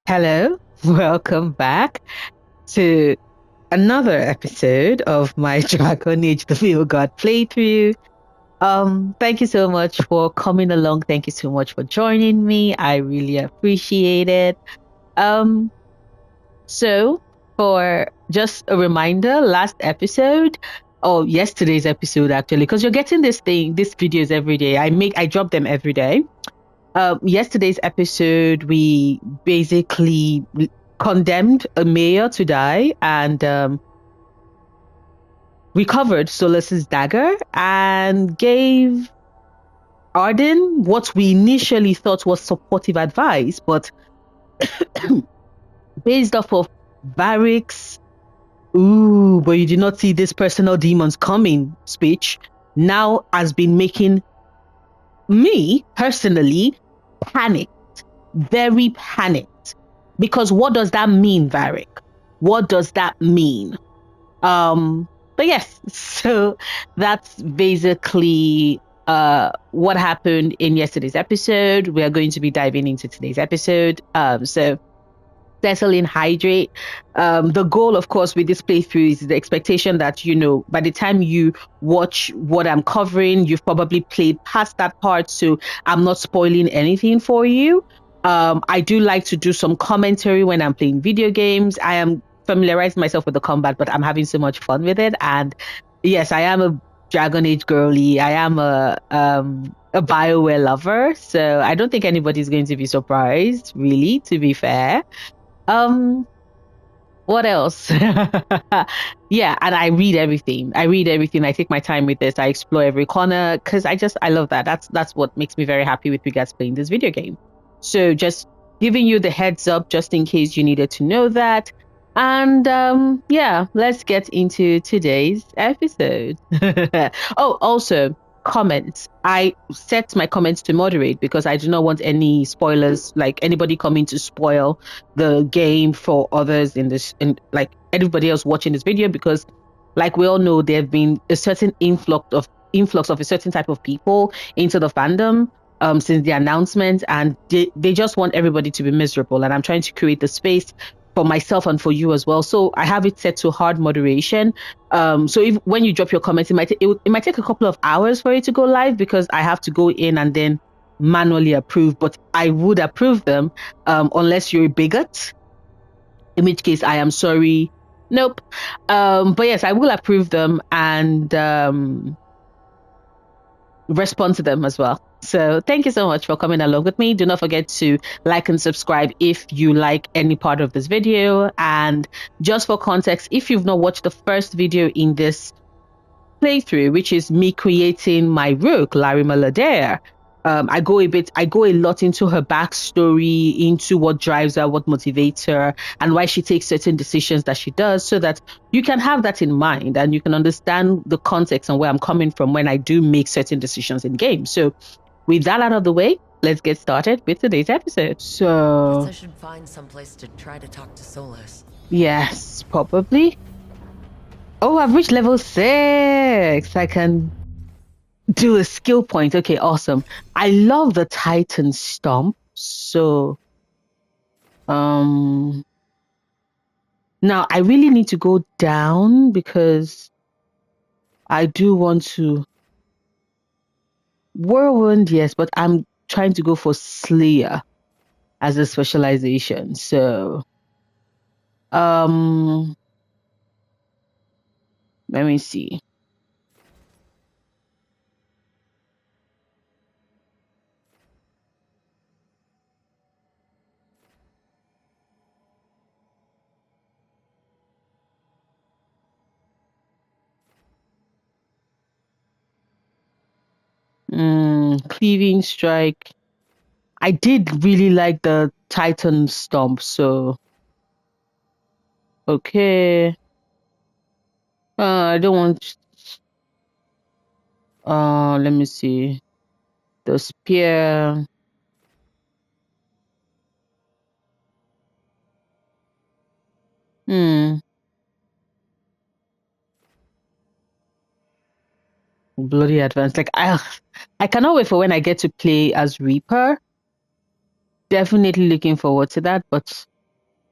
Hello, welcome back to another episode of my Dragon Age the Veilguard playthrough. Thank you so much for coming along. Thank you so much for joining me. I really appreciate it. Um, so for just a reminder, last episode, or yesterday's episode actually, because you're getting these videos every day. I drop them every day. Yesterday's episode, we basically condemned a mayor to die and recovered Solas's dagger and gave Arden what we initially thought was supportive advice, but based off of Varric's "ooh, but you did not see this personal demons coming" speech, now has been making me personally panicked, very panicked. Because what does that mean, Varric? What does that mean? But yes, so that's basically what happened in yesterday's episode. We are going to be diving into today's episode. So settle in, hydrate. The goal, of course, with this playthrough is the expectation that, by the time you watch what I'm covering, you've probably played past that part, so I'm not spoiling anything for you. I do like to do some commentary when I'm playing video games. I am familiarizing myself with the combat, but I'm having so much fun with it. And yes, I am a Dragon Age girly. I am a BioWare lover, so I don't think anybody's going to be surprised, really, to be fair. Um, what else? Yeah, and I read everything. I take my time with this. I explore every corner because I love that. That's what makes me very happy with regards to playing this video game. So just giving you the heads up just in case you needed to know that. And yeah, let's get into today's episode. Oh, also comments. I set my comments to moderate because I do not want any spoilers, like anybody coming to spoil the game for others in this, and like everybody else watching this video, because like we all know, there have been a certain influx of a certain type of people into the fandom since the announcement, and they just want everybody to be miserable, and I'm trying to create the space for myself and for you as well. So I have it set to hard moderation. So if when you drop your comments, it might take a couple of hours for it to go live because I have to go in and then manually approve, but I would approve them unless you're a bigot, in which case I am sorry. Nope. But yes, I will approve them and respond to them as well. So thank you so much for coming along with me. Do not forget to like and subscribe if you like any part of this video. And just for context, if you've not watched the first video in this playthrough, which is me creating my rook, Larima Ladair, I go a lot into her backstory, into what drives her, what motivates her, and why she takes certain decisions that she does, so that you can have that in mind and you can understand the context and where I'm coming from when I do make certain decisions in games. So with that out of the way, let's get started with today's episode. So I should find some place to try to talk to Solas. yes, probably. Oh, I've reached level 6. I can do a skill point. Okay, awesome. I love the Titan Stomp. So, now I really need to go down because I do want to Whirlwind, yes, but I'm trying to go for Slayer as a specialization. So, let me see. Cleaving Strike. I did really like the Titan Stomp, so okay. I don't want. Let me see. The spear. Bloody advanced. Like I cannot wait for when I get to play as Reaper. Definitely looking forward to that. But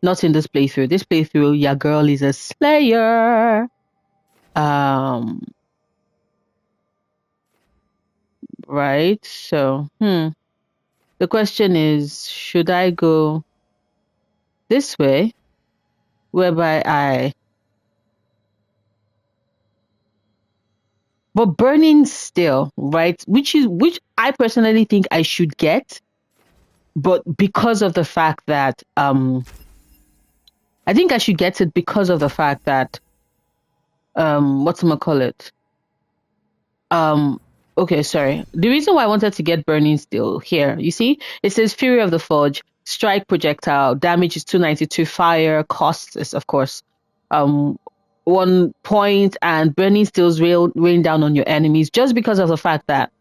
Not in this playthrough. This playthrough, your girl is a slayer. Right. So, the question is, should I go this way, whereby but burning still, right? Which I personally think I should get, but because of the fact that I think I should get it because of the fact that whatchamacallit? Okay, sorry. The reason why I wanted to get burning steel here, you see, it says Fury of the Forge, strike projectile, damage is 292, fire, cost is of course 1 point, and burning steels rain down on your enemies just because of the fact that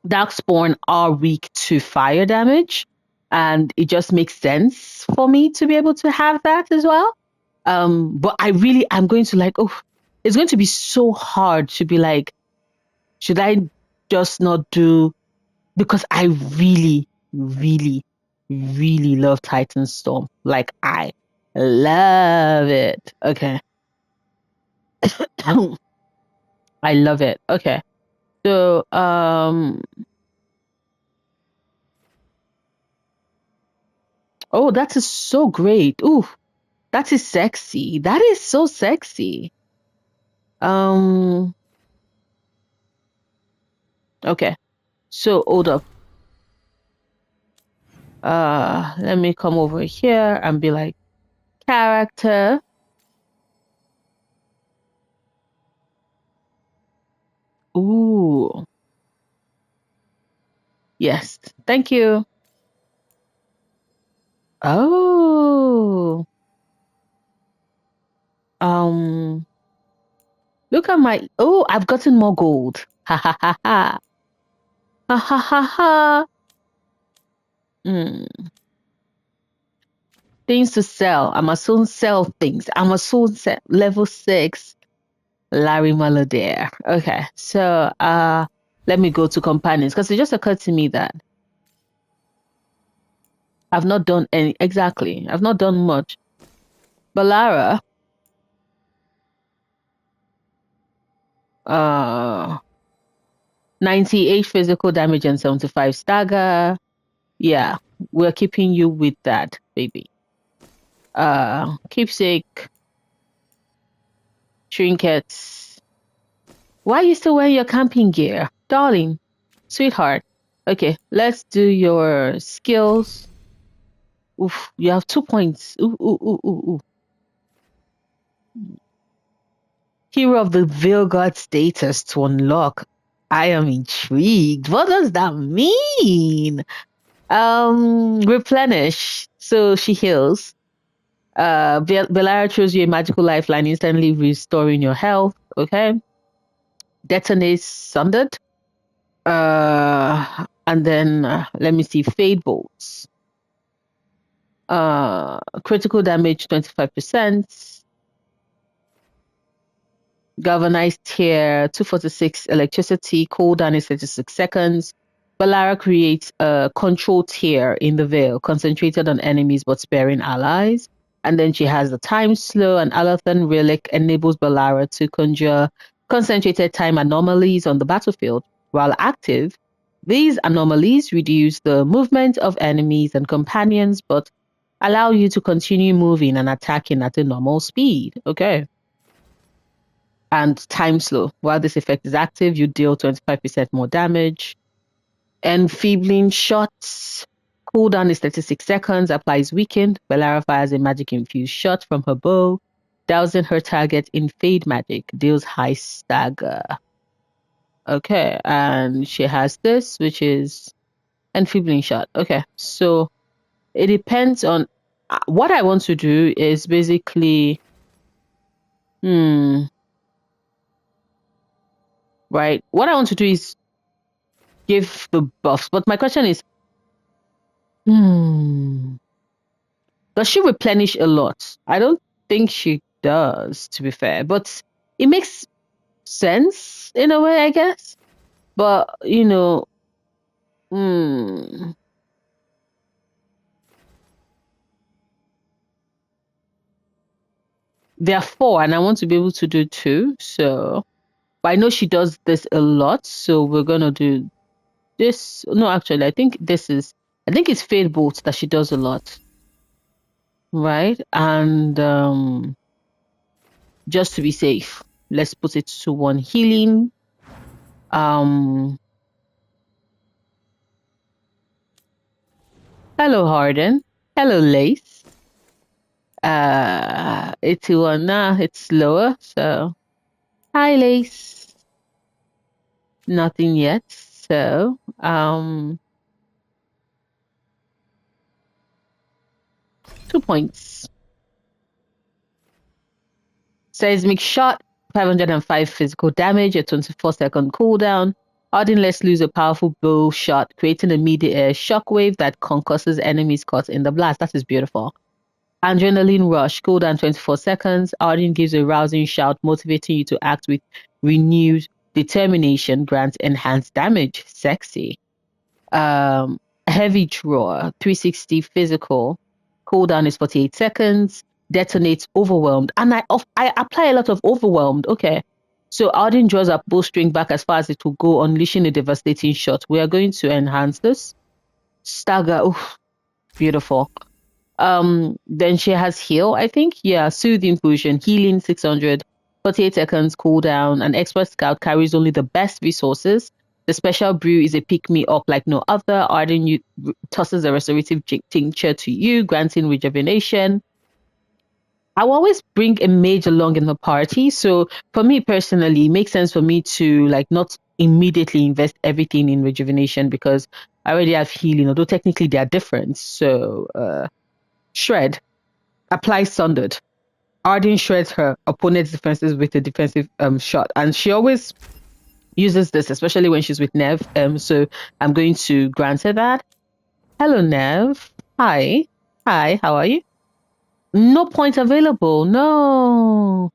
Darkspawn are weak to fire damage, and it just makes sense for me to be able to have that as well. But I'm going to it's going to be so hard to be like, should I just not do, because I really, really, really love Titan Storm. Like, I love it. Okay. I love it. Okay. So, oh, that is so great. Ooh, that is sexy. That is so sexy. Okay. So, hold up. Let me come over here and be like, character. Ooh. Yes. Thank you. Oh. Look at my, oh, I've gotten more gold. Ha ha ha ha. Ha ha ha ha. Things to sell. I must soon sell things. I must soon sell level 6 Larry Maladair. Okay. So let me go to companions, because it just occurred to me that I've not done I've not done much. Balara, 98 physical damage and 75 stagger. Yeah, we're keeping you with that, baby. Keepsake, trinkets. Why are you still wearing your camping gear? Darling, sweetheart. Okay, let's do your skills. Oof, you have 2 points. Ooh, ooh, ooh, ooh, ooh. Hero of the Veilguard status to unlock. I am intrigued. What does that mean? Replenish. So she heals. Belara throws you a magical lifeline, instantly restoring your health. Okay. Detonate sundered. And then let me see, Fade bolts. Critical damage 25%. Galvanized tear 246 electricity. Cooldown is 36 seconds. Balara creates a control tear in the veil, concentrated on enemies but sparing allies. And then she has the time slow, and Alathan Relic enables Balara to conjure concentrated time anomalies on the battlefield. While active, these anomalies reduce the movement of enemies and companions, but allow you to continue moving and attacking at a normal speed. Okay. And time slow. While this effect is active, you deal 25% more damage. Enfeebling shots. Cooldown is 36 seconds, applies weakened. Belara fires a magic infused shot from her bow, dousing her target in fade magic, deals high stagger. Okay, and she has this, which is enfeebling shot. Okay, so it depends on what I want to do is basically, right? What I want to do is give the buffs, but my question is, does she replenish a lot? I don't think she does, to be fair, but it makes sense in a way, I guess. But, there are four, and I want to be able to do two. So, but I know she does this a lot, so we're gonna do this. No, actually, I think it's Fade Bolt that she does a lot, right? And just to be safe, let's put it to one healing. Um, Hello, Harden. Hello, Lace. It's one. Nah, it's slower. So, hi, Lace. Nothing yet. So, 2 points. Seismic shot, 505 physical damage, a 24-second cooldown. Arden lets loose a powerful bow shot, creating a mid-air shockwave that concusses enemies caught in the blast. That is beautiful. Adrenaline rush, cooldown 24 seconds. Arden gives a rousing shout, motivating you to act with renewed determination, grants enhanced damage. Sexy. Um, Heavy draw, 360 physical. Cooldown is 48 seconds. Detonates overwhelmed. And I apply a lot of overwhelmed. Okay. So Arden draws up bowstring back as far as it will go, unleashing a devastating shot. We are going to enhance this. Stagger. Oof, beautiful. Then she has heal, I think. Yeah, soothing potion, healing 600, 48 seconds cooldown. An expert scout carries only the best resources. The special brew is a pick me up like no other. Arden tosses a restorative tincture to you, granting rejuvenation. I will always bring a mage along in the party. So for me personally, it makes sense for me to like not immediately invest everything in rejuvenation because I already have healing, although technically they are different. So Shred. Apply Sundered. Arden shreds her opponent's defenses with a defensive shot. And she always uses this, especially when she's with Nev. So I'm going to grant her that. Hello, Nev. Hi. Hi, how are you? No point available. No.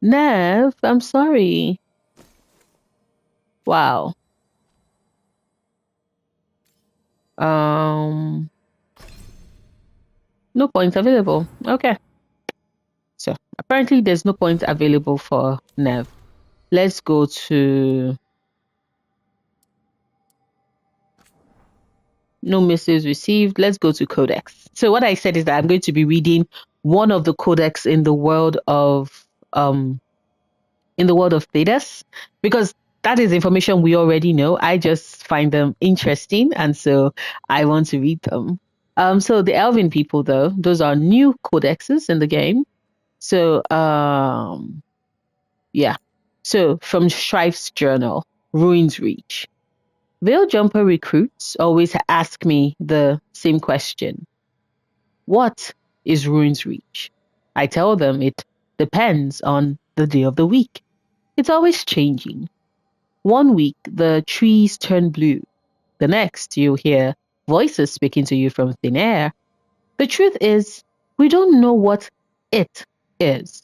Nev, I'm sorry. Wow. No points available. Okay. So apparently there's no point available for Nev. Let's go to no missives received. Let's go to Codex. So what I said is that I'm going to be reading one of the codex in the world of Thedas, because that is information we already know. I just find them interesting, and so I want to read them. So the Elven people, though, those are new codexes in the game. So yeah. So from Shrife's journal, Ruins Reach. Veil Jumper recruits always ask me the same question. What is Ruins Reach? I tell them it depends on the day of the week. It's always changing. One week, the trees turn blue. The next, you'll hear voices speaking to you from thin air. The truth is, we don't know what it is.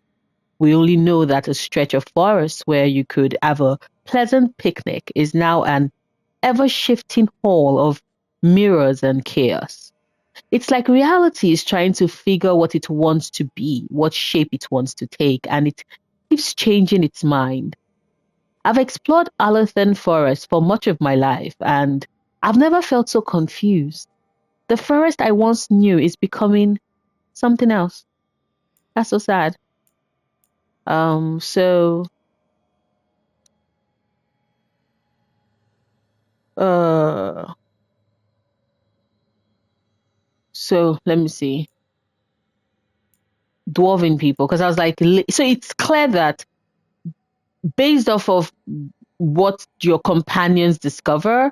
We only know that a stretch of forest where you could have a pleasant picnic is now an ever-shifting hall of mirrors and chaos. It's like reality is trying to figure what it wants to be, what shape it wants to take, and it keeps changing its mind. I've explored Alathan Forest for much of my life, and I've never felt so confused. The forest I once knew is becoming something else. That's so sad. So uh so let me see. Dwarven people, because I was like, so it's clear that based off of what your companions discover,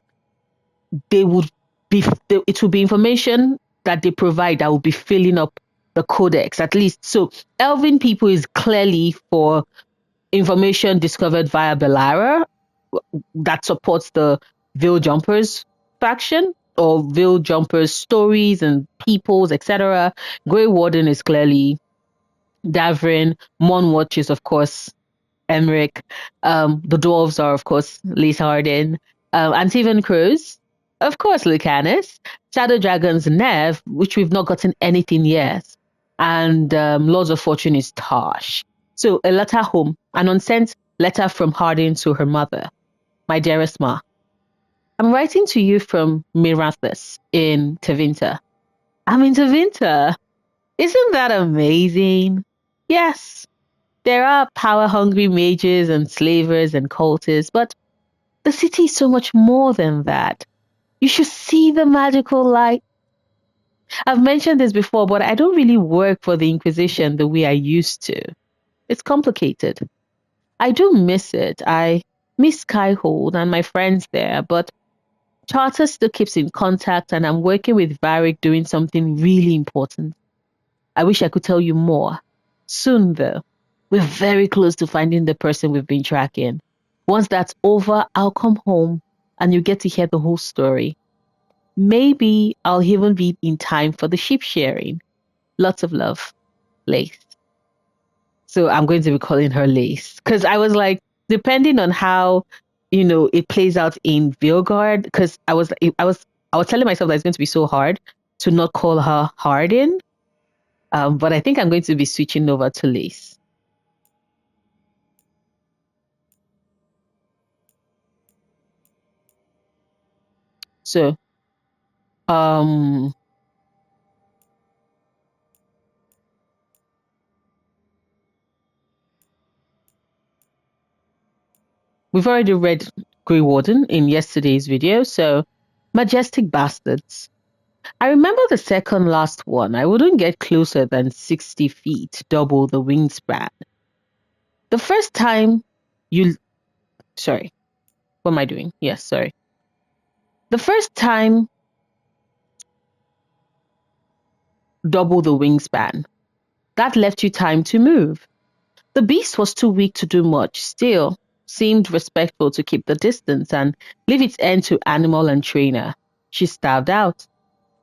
they would it will be information that they provide that will be filling up the codex, at least. So Elven people is clearly for information discovered via Belara that supports the Veil Jumpers faction or Veil Jumpers stories and peoples, etc. Grey Warden is clearly Davrin. Mon Watch is, of course, Emmerich. The dwarves are, of course, Lisa Harden. Antivan Cruz, of course, Lucanus. Shadow Dragons Nev, which we've not gotten anything yet. and Lords of Fortune is Tosh. So a letter home, an unsent letter from Hardin to her mother. My dearest Ma, I'm writing to you from Mirathus in Tevinter. I'm in Tevinter. Isn't that amazing? Yes, there are power-hungry mages and slavers and cultists, but the city is so much more than that. You should see the magical light. I've mentioned this before, but I don't really work for the Inquisition the way I used to. It's complicated. I do miss it. I miss Skyhold and my friends there, but Charter still keeps in contact and I'm working with Varric doing something really important. I wish I could tell you more. Soon, though. We're very close to finding the person we've been tracking. Once that's over, I'll come home and you get to hear the whole story. Maybe I'll even be in time for the sheep sharing. Lots of love. Lace. So I'm going to be calling her Lace. Because I was like, depending on how, it plays out in Veilguard, because I was telling myself that it's going to be so hard to not call her Hardin. But I think I'm going to be switching over to Lace. So, um, we've already read Grey Warden in yesterday's video, so Majestic Bastards. I remember the second last one. I wouldn't get closer than 60 feet, double the wingspan. The first time sorry, what am I doing? Yes, sorry. The first time, double the wingspan. That left you time to move. The beast was too weak to do much, still seemed respectful to keep the distance and leave its end to animal and trainer. She starved out.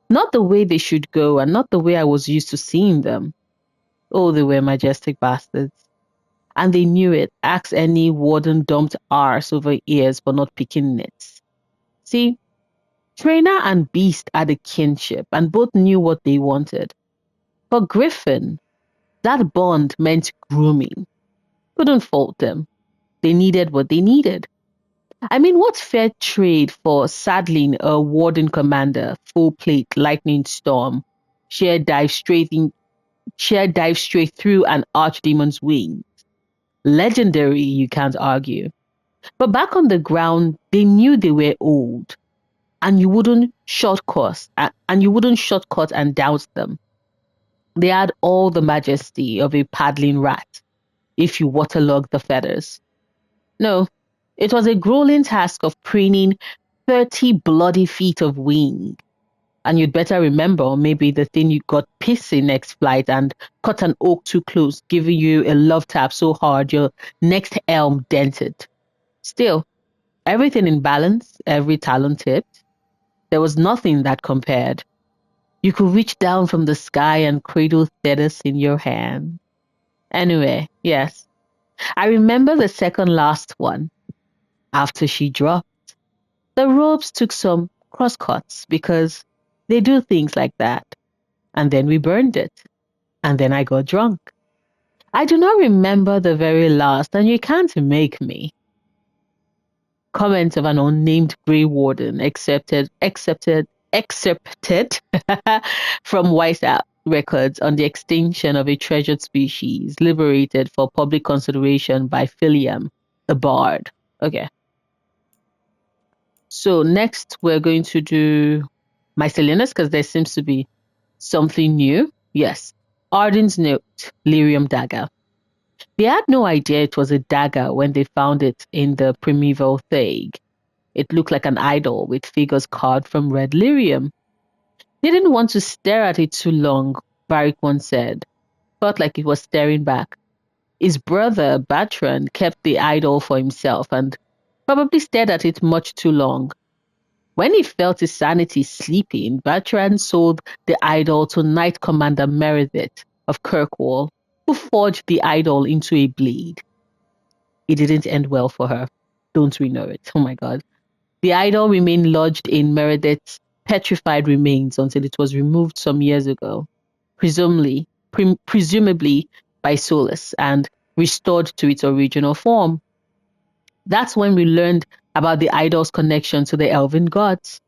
Not the way they should go and not the way I was used to seeing them. Oh, they were majestic bastards. And they knew it. Ask any warden dumped arse over ears for not picking nits. See, trainer and beast had a kinship and both knew what they wanted. For Griffin, that bond meant grooming. Couldn't fault them. They needed what they needed. I mean, what's fair trade for saddling a warden commander, full plate, lightning storm, sheer dive straight through an archdemon's wing? Legendary, you can't argue. But back on the ground, they knew they were old, and you wouldn't shortcut and douse them. They had all the majesty of a paddling rat, if you waterlog the feathers. No, it was a grueling task of preening 30 bloody feet of wing. And you'd better remember maybe the thing you got pissy next flight and cut an oak too close, giving you a love tap so hard your next elm dented. Still, everything in balance, every talon tipped. There was nothing that compared. You could reach down from the sky and cradle Thetis in your hand. Anyway, yes, I remember the second last one. After she dropped, the robes took some crosscuts because they do things like that. And then we burned it. And then I got drunk. I do not remember the very last, and you can't make me. Comment of an unnamed Grey Warden accepted from White records on the extinction of a treasured species liberated for public consideration by Philium, the Bard. Okay. So next we're going to do Mycelianus because there seems to be something new. Yes. Arden's note, lyrium dagger. They had no idea it was a dagger when they found it in the primeval Thag. It looked like an idol with figures carved from red lyrium. They didn't want to stare at it too long, Varric once said. Felt like it was staring back. His brother, Bertrand, kept the idol for himself and probably stared at it much too long. When he felt his sanity sleeping, Bertrand sold the idol to Knight Commander Meredith of Kirkwall, who forged the idol into a blade. It didn't end well for her. Don't we know it? Oh my God. The idol remained lodged in Meredith's petrified remains until it was removed some years ago. Presumably, presumably by Solas, and restored to its original form. That's when we learned about the idol's connection to the elven gods.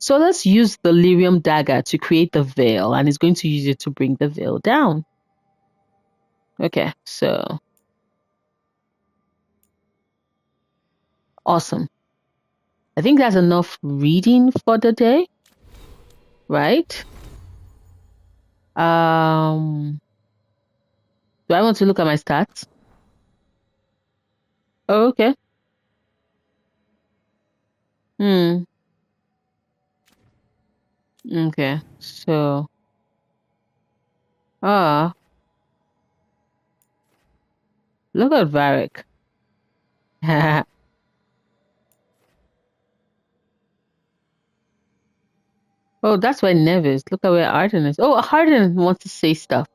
Solas used the lyrium dagger to create the veil, and is going to use it to bring the veil down. Okay, so awesome. I think that's enough reading for the day, right? Do I want to look at my stats? Oh, okay. Okay, so look at Varric. Oh, that's where Nev is. Look at where Arden is. Oh, Arden wants to say stuff.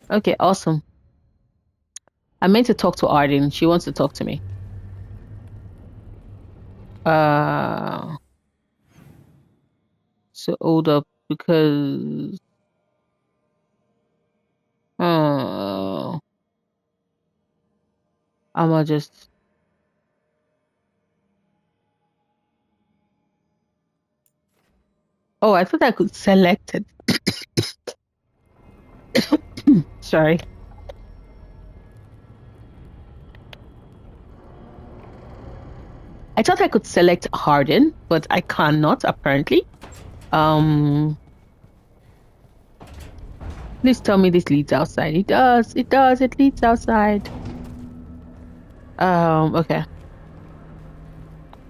Okay, awesome. I meant to talk to Arden. She wants to talk to me. So hold up because I'ma just I thought I could select it. Sorry. I thought I could select Harden, but I cannot apparently. Please tell me this leads outside. It does. It does. It leads outside. Okay. I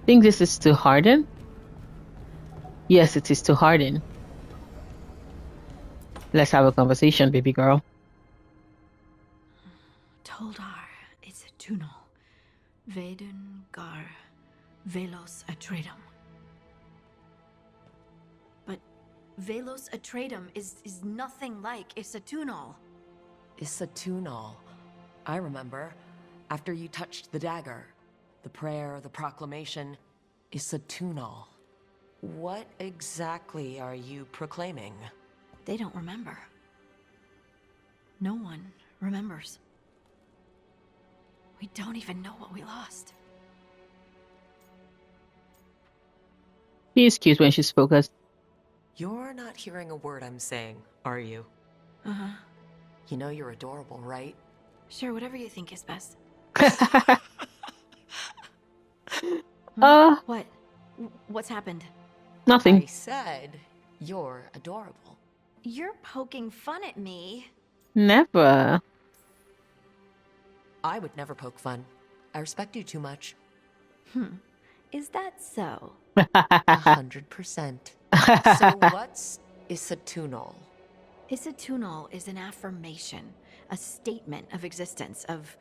think this is to Harden. Yes, it is to Harden. Let's have a conversation, baby girl. Toldar, it's a tunnel. Veilguard, Velos Atreitum. But Velos Atreitum is nothing like Isatunal. Isatunal. I remember. After you touched the dagger. The prayer, the proclamation. Isatunal. What exactly are you proclaiming? They don't remember. No one remembers. We don't even know what we lost. She is cute when she's focused. You're not hearing a word I'm saying, are you? Uh-huh. You know you're adorable, right? Sure, whatever you think is best. What? What's happened? Nothing. I said you're adorable. You're poking fun at me. Never. I would never poke fun. I respect you too much. Is that so? 100%. So what's Isatunal? Isatunal is an affirmation, a statement of existence, of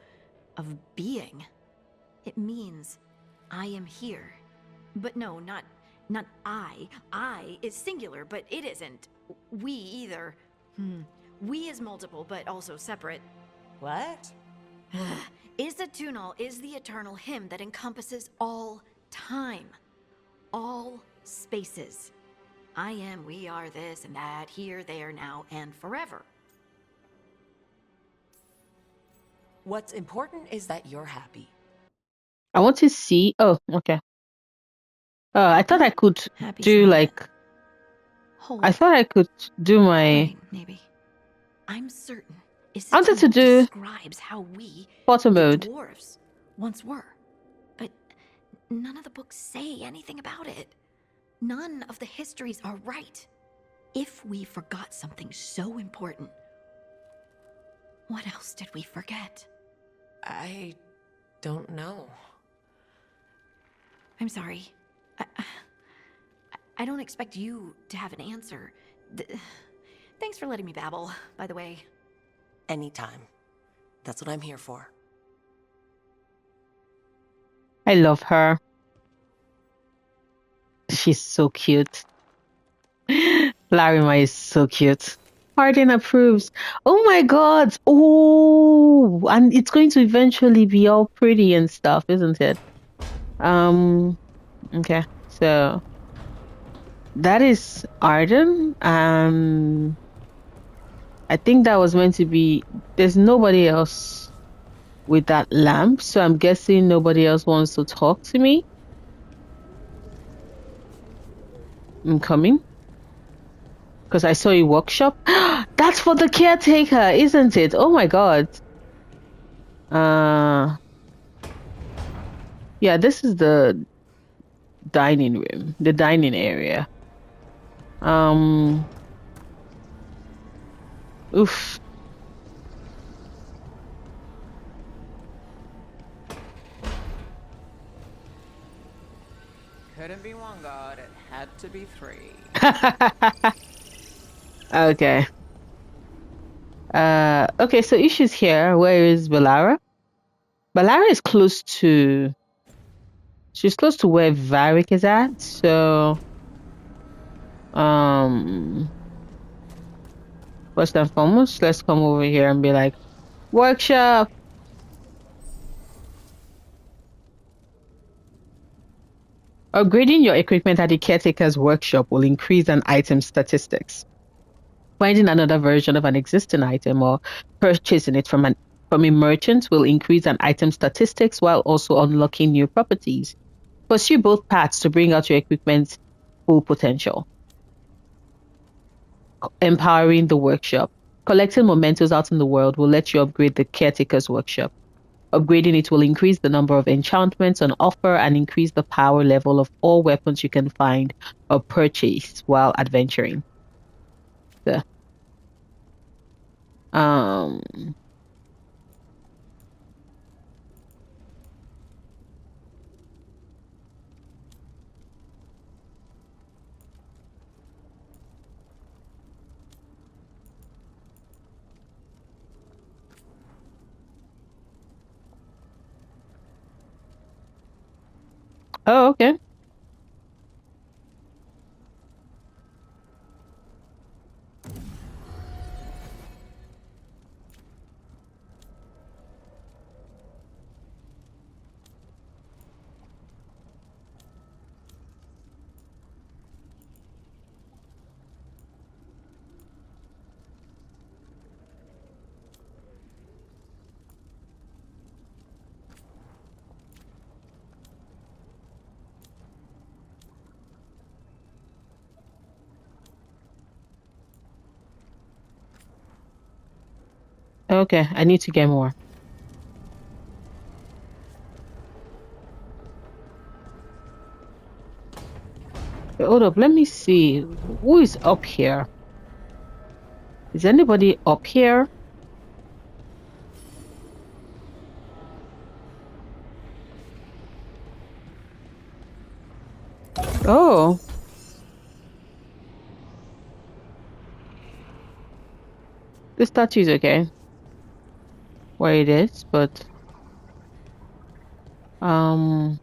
being. It means I am here. But no, not I. I is singular, but it isn't. We either. We is multiple, but also separate. What? Isatunal is the eternal hymn that encompasses all time, all spaces. I am, we are, this and that, here, there, now, and forever. What's important is that you're happy. I want to see. Oh, okay. I thought I could do like. Whole. I thought I could do my. Right, maybe. I'm certain. I wanted to do describes how we, photo mode. Dwarves, once were, but none of the books say anything about it. None of the histories are right. If we forgot something so important, what else did we forget? I don't know. I'm sorry. I don't expect you to have an answer. Thanks for letting me babble, by the way. Anytime. That's what I'm here for. I love her. She's so cute. Larima is so cute. Hardin approves. Oh my god. Oh, and it's going to eventually be all pretty and stuff, isn't it? Okay. So that is Arden. I think that was meant to be. There's nobody else with that lamp, so I'm guessing nobody else wants to talk to me. I'm coming because I saw a workshop. That's for the caretaker, isn't it? Oh my god. Yeah, this is the dining room, the dining area. Oof. Couldn't be one god, it had to be three. Okay. Okay, so issues here. Where is Balara? Balara is close to... She's close to where Varric is at, so... First and foremost, let's come over here and be like, workshop! Upgrading your equipment at the caretaker's workshop will increase an item's statistics. Finding another version of an existing item or purchasing it from a merchant will increase an item's statistics while also unlocking new properties. Pursue both paths to bring out your equipment's full potential. Empowering the workshop. Collecting mementos out in the world will let you upgrade the caretaker's workshop. Upgrading it will increase the number of enchantments on offer and increase the power level of all weapons you can find or purchase while adventuring. So, oh, okay. Okay, I need to get more. Hold up, let me see. Who is up here? Is anybody up here? Oh. The statue's okay. Where it is, but... Oh.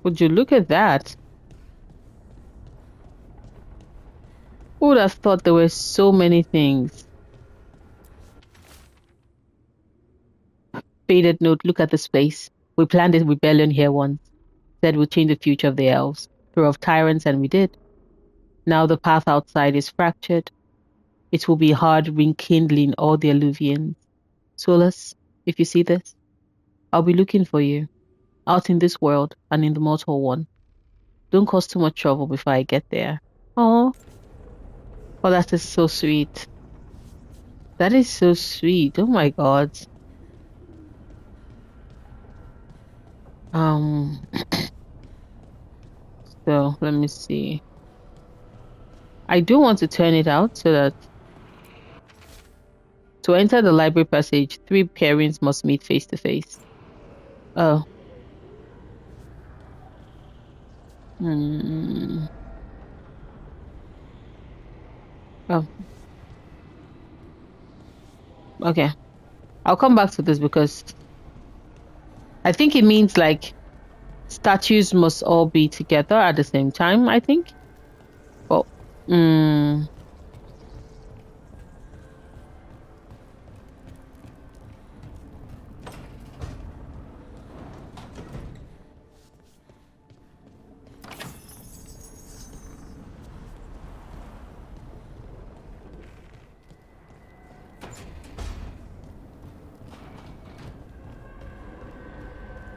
Would you look at that? Who would have thought there were so many things? Faded note, look at this place. We planned a rebellion here once. Said we'd change the future of the elves. Throw off tyrants, and we did. Now the path outside is fractured. It will be hard rekindling all the Alluvians. Solas, if you see this, I'll be looking for you. Out in this world and in the mortal one. Don't cause too much trouble before I get there. Oh, that is so sweet. That is so sweet. Oh my god. So let me see. I do want to turn it out so that to enter the library passage, 3 pairings must meet face to face. Oh. Oh. Okay. I'll come back to this because I think it means like statues must all be together at the same time, I think. Well,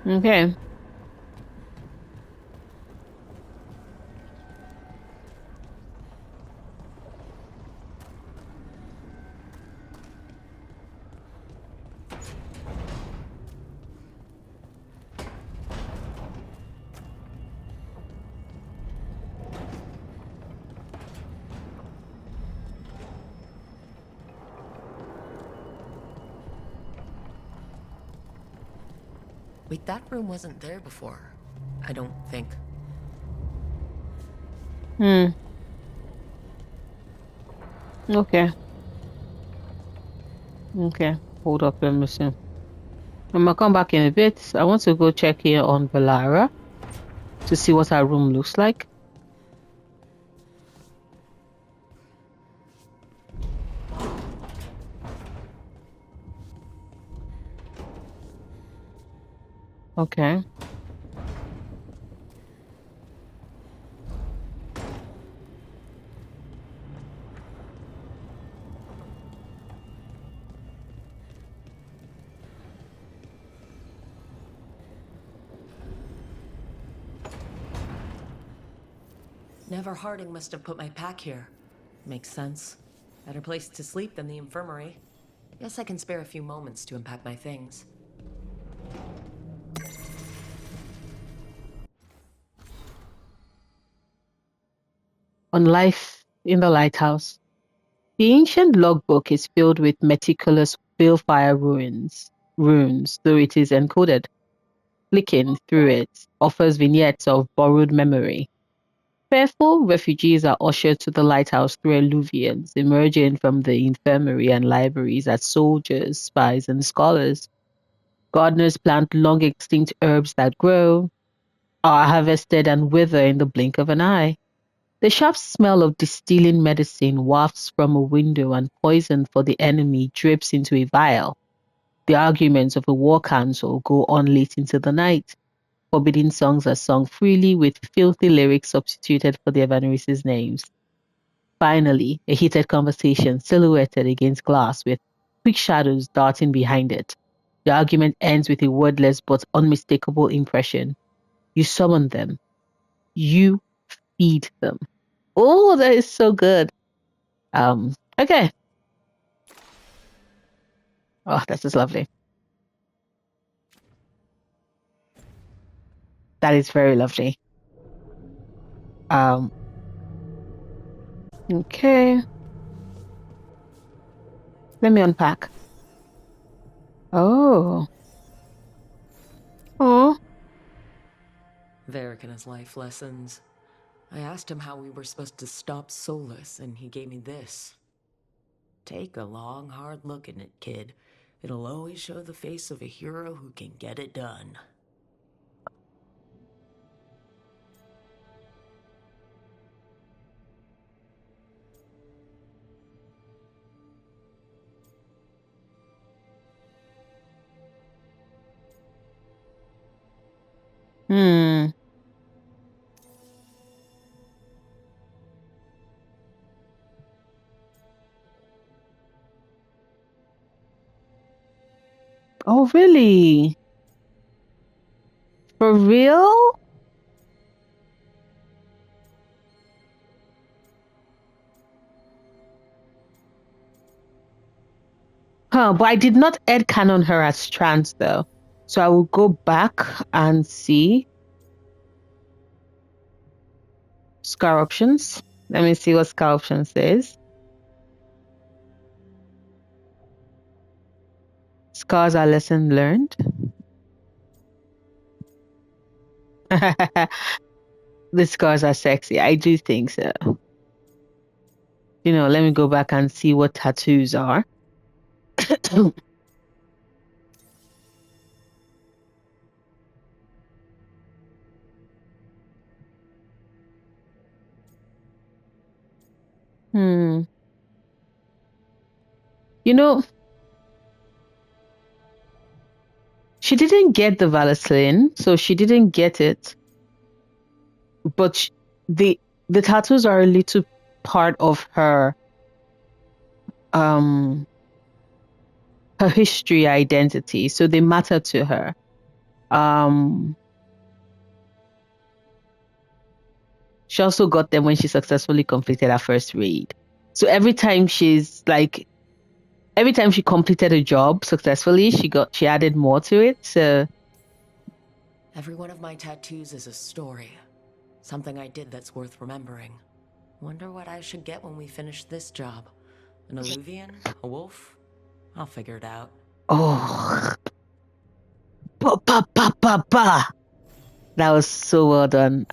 Okay. Wait, that room wasn't there before. I don't think. Hmm. Okay. Okay. Hold up, let me see. I'm gonna come back in a bit. I want to go check here on Valara to see what her room looks like. Okay. Never Harding must have put my pack here. Makes sense. Better place to sleep than the infirmary. Guess I can spare a few moments to unpack my things. On life in the lighthouse. The ancient logbook is filled with meticulous balefire runes, though it is encoded. Flicking through it offers vignettes of borrowed memory. Fearful refugees are ushered to the lighthouse through alluvions, emerging from the infirmary and libraries as soldiers, spies, and scholars. Gardeners plant long extinct herbs that grow, are harvested, and wither in the blink of an eye. The sharp smell of distilling medicine wafts from a window, and poison for the enemy drips into a vial. The arguments of a war council go on late into the night. Forbidden songs are sung freely with filthy lyrics substituted for the Evangelis's names. Finally, a heated conversation silhouetted against glass with quick shadows darting behind it. The argument ends with a wordless but unmistakable impression. You summon them. You feed them. Oh, that is so good. Okay. Oh, that is lovely. That is very lovely. Okay. Let me unpack. Oh. Oh. Varric and his life lessons. I asked him how we were supposed to stop Solas, and he gave me this. Take a long, hard look at it, kid. It'll always show the face of a hero who can get it done. Hmm. Oh, really? For real? Huh, but I did not add canon her as trans though. So I will go back and see scar options. Let me see what scar options says. Scars are lesson learned. The scars are sexy. I do think so. Let me go back and see what tattoos are. Hmm. She didn't get the Valicillin, so she didn't get it. But the tattoos are a little part of her her history identity, so they matter to her. She also got them when she successfully completed her first raid. So every time she completed a job successfully, she added more to it. So Every one of my tattoos is a story. Something I did that's worth remembering. Wonder what I should get when we finish this job. An alluvian? A wolf? I'll figure it out. oh, ba ba ba ba ba. That was so well done.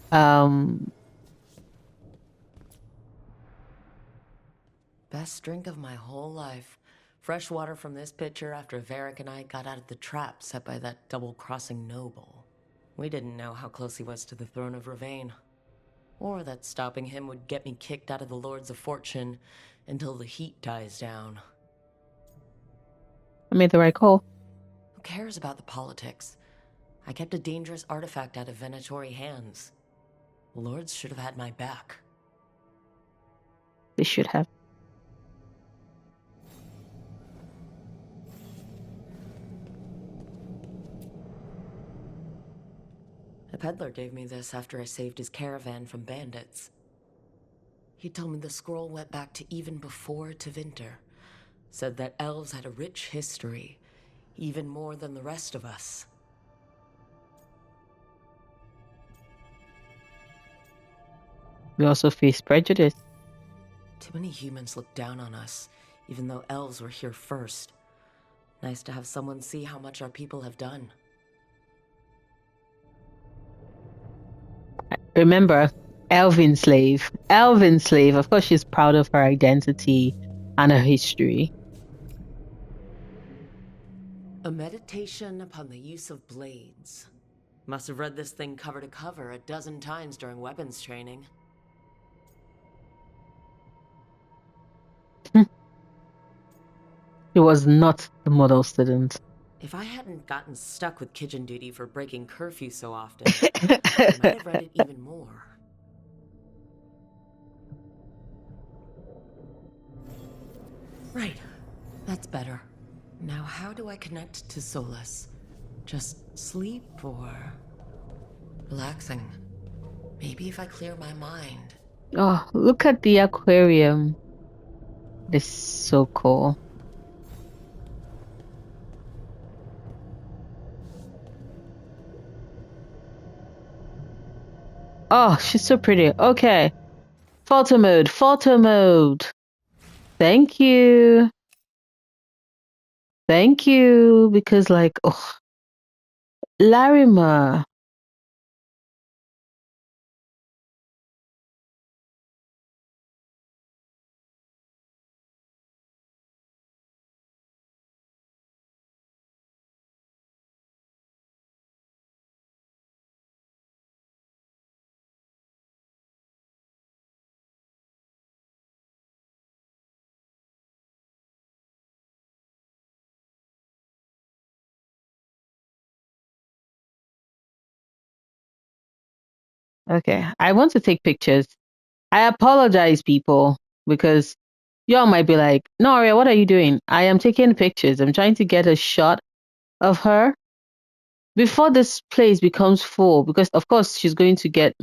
Best drink of my whole life. Fresh water from this pitcher after Varric and I got out of the trap set by that double-crossing noble. We didn't know how close he was to the throne of Ravain. Or that stopping him would get me kicked out of the Lords of Fortune until the heat dies down. I made the right call. Who cares about the politics? I kept a dangerous artifact out of Venatori hands. The Lords should have had my back. They should have. A peddler gave me this after I saved his caravan from bandits. He told me the scroll went back to even before Tevinter. Said that elves had a rich history, even more than the rest of us. We also face prejudice. Too many humans look down on us, even though elves were here first. Nice to have someone see how much our people have done. Remember, Elven slave. Elven slave. Of course, she's proud of her identity and her history. A meditation upon the use of blades. Must have read this thing cover to cover a dozen times during weapons training. She was not the model student. If I hadn't gotten stuck with kitchen duty for breaking curfew so often, I might have read it even more. Right. That's better. Now how do I connect to Solas? Just sleep or relaxing? Maybe if I clear my mind. Oh, look at the aquarium. This is so cool. Oh, she's so pretty. Okay. Photo mode. Photo mode. Thank you. Thank you. Because, like, oh, Larima. Okay. I want to take pictures. I apologize, people, because y'all might be like, no, Aria, what are you doing? I am taking pictures. I'm trying to get a shot of her before this place becomes full, because of course she's going to get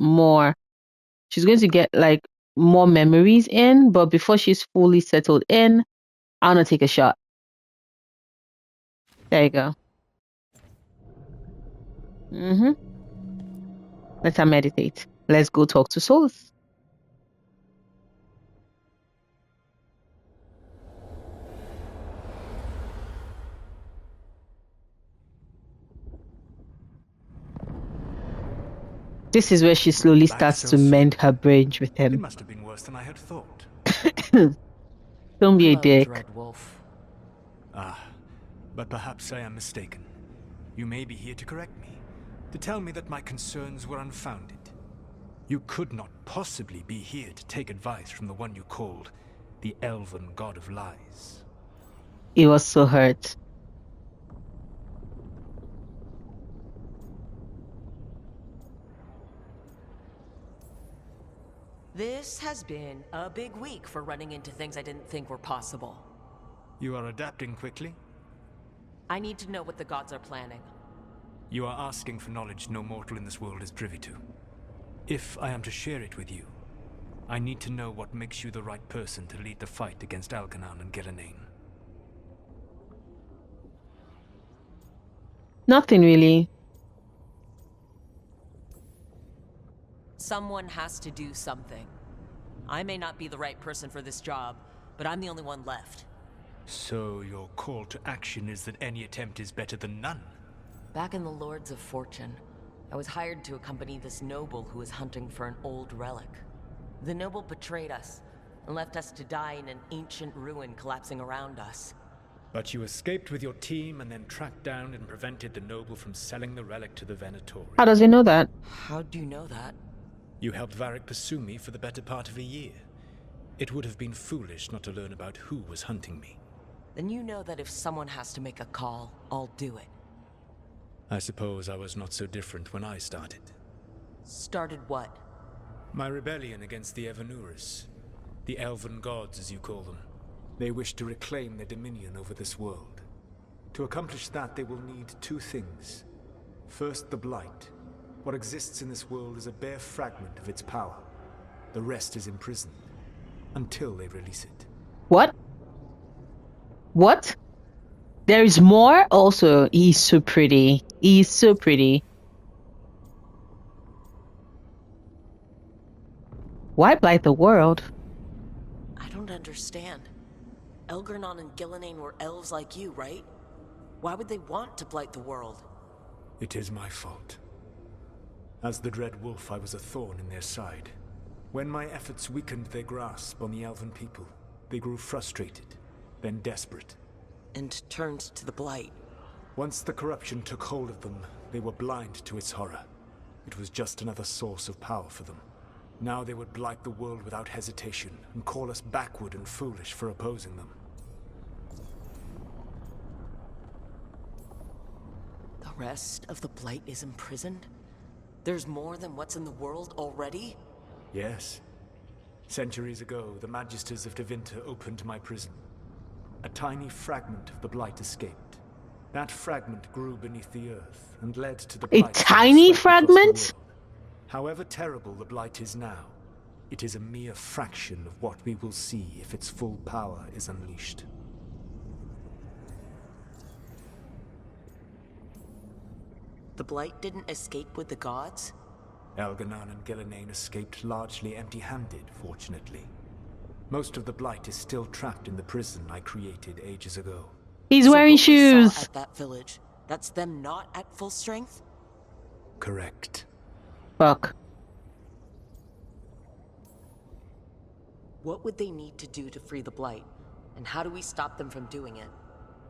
like more memories in, but before she's fully settled in, I want to take a shot. There you go. Let her meditate. Let's go talk to Solas. This is where she slowly starts to mend her bridge with him. It must have been worse than I had thought. Don't be a Hello, dick. Dread Wolf. Ah, but perhaps I am mistaken. You may be here to correct me, to tell me that my concerns were unfounded. You could not possibly be here to take advice from the one you called the Elven God of Lies. He was so hurt. This has been a big week for running into things I didn't think were possible. You are adapting quickly? I need to know what the gods are planning. You are asking for knowledge no mortal in this world is privy to. If I am to share it with you, I need to know what makes you the right person to lead the fight against Algernon and Gillenane. Nothing really. Someone has to do something. I may not be the right person for this job, but I'm the only one left. So your call to action is that any attempt is better than none? Back in the Lords of Fortune, I was hired to accompany this noble who was hunting for an old relic. The noble betrayed us and left us to die in an ancient ruin collapsing around us. But you escaped with your team and then tracked down and prevented the noble from selling the relic to the Venatori. How does he know that? How do you know that? You helped Varric pursue me for the better part of a year. It would have been foolish not to learn about who was hunting me. Then you know that if someone has to make a call, I'll do it. I suppose I was not so different when I started. Started what? My rebellion against the Evanuris. The elven gods, as you call them. They wish to reclaim their dominion over this world. To accomplish that, they will need two things. First, the Blight. What exists in this world is a bare fragment of its power. The rest is imprisoned, until they release it. What? What? There is more? Also, he's so pretty. He's so pretty. Why blight the world? I don't understand. Algernon and Gillenane were elves like you, right? Why would they want to blight the world? It is my fault. As the Dread Wolf, I was a thorn in their side. When my efforts weakened their grasp on the elven people, they grew frustrated, then desperate. And turned to the Blight. Once the corruption took hold of them, they were blind to its horror. It was just another source of power for them. Now they would blight the world without hesitation, and call us backward and foolish for opposing them. The rest of the Blight is imprisoned? There's more than what's in the world already? Yes. Centuries ago, the Magisters of Tevinter opened my prison. A tiny fragment of the Blight escaped. That fragment grew beneath the earth and led to the A Blight tiny swept across the fragment? world. However terrible the Blight is now, it is a mere fraction of what we will see if its full power is unleashed. The Blight didn't escape with the gods? Algernon and Gillenane escaped largely empty-handed, fortunately. Most of the Blight is still trapped in the prison I created ages ago. He's So wearing what we saw shoes. at that village, that's them not at full strength? Correct. Fuck. What would they need to do to free the Blight? And how do we stop them from doing it?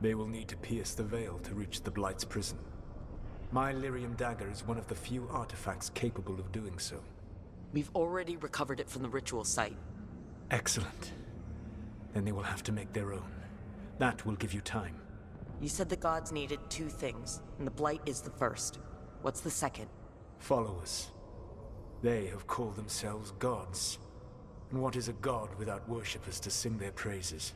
They will need to pierce the veil to reach the Blight's prison. My Lyrium dagger is one of the few artifacts capable of doing so. We've already recovered it from the ritual site. Excellent. Then they will have to make their own. That will give you time. You said the gods needed two things, and the Blight is the first. What's the second? Followers. They have called themselves gods. And what is a god without worshippers to sing their praises?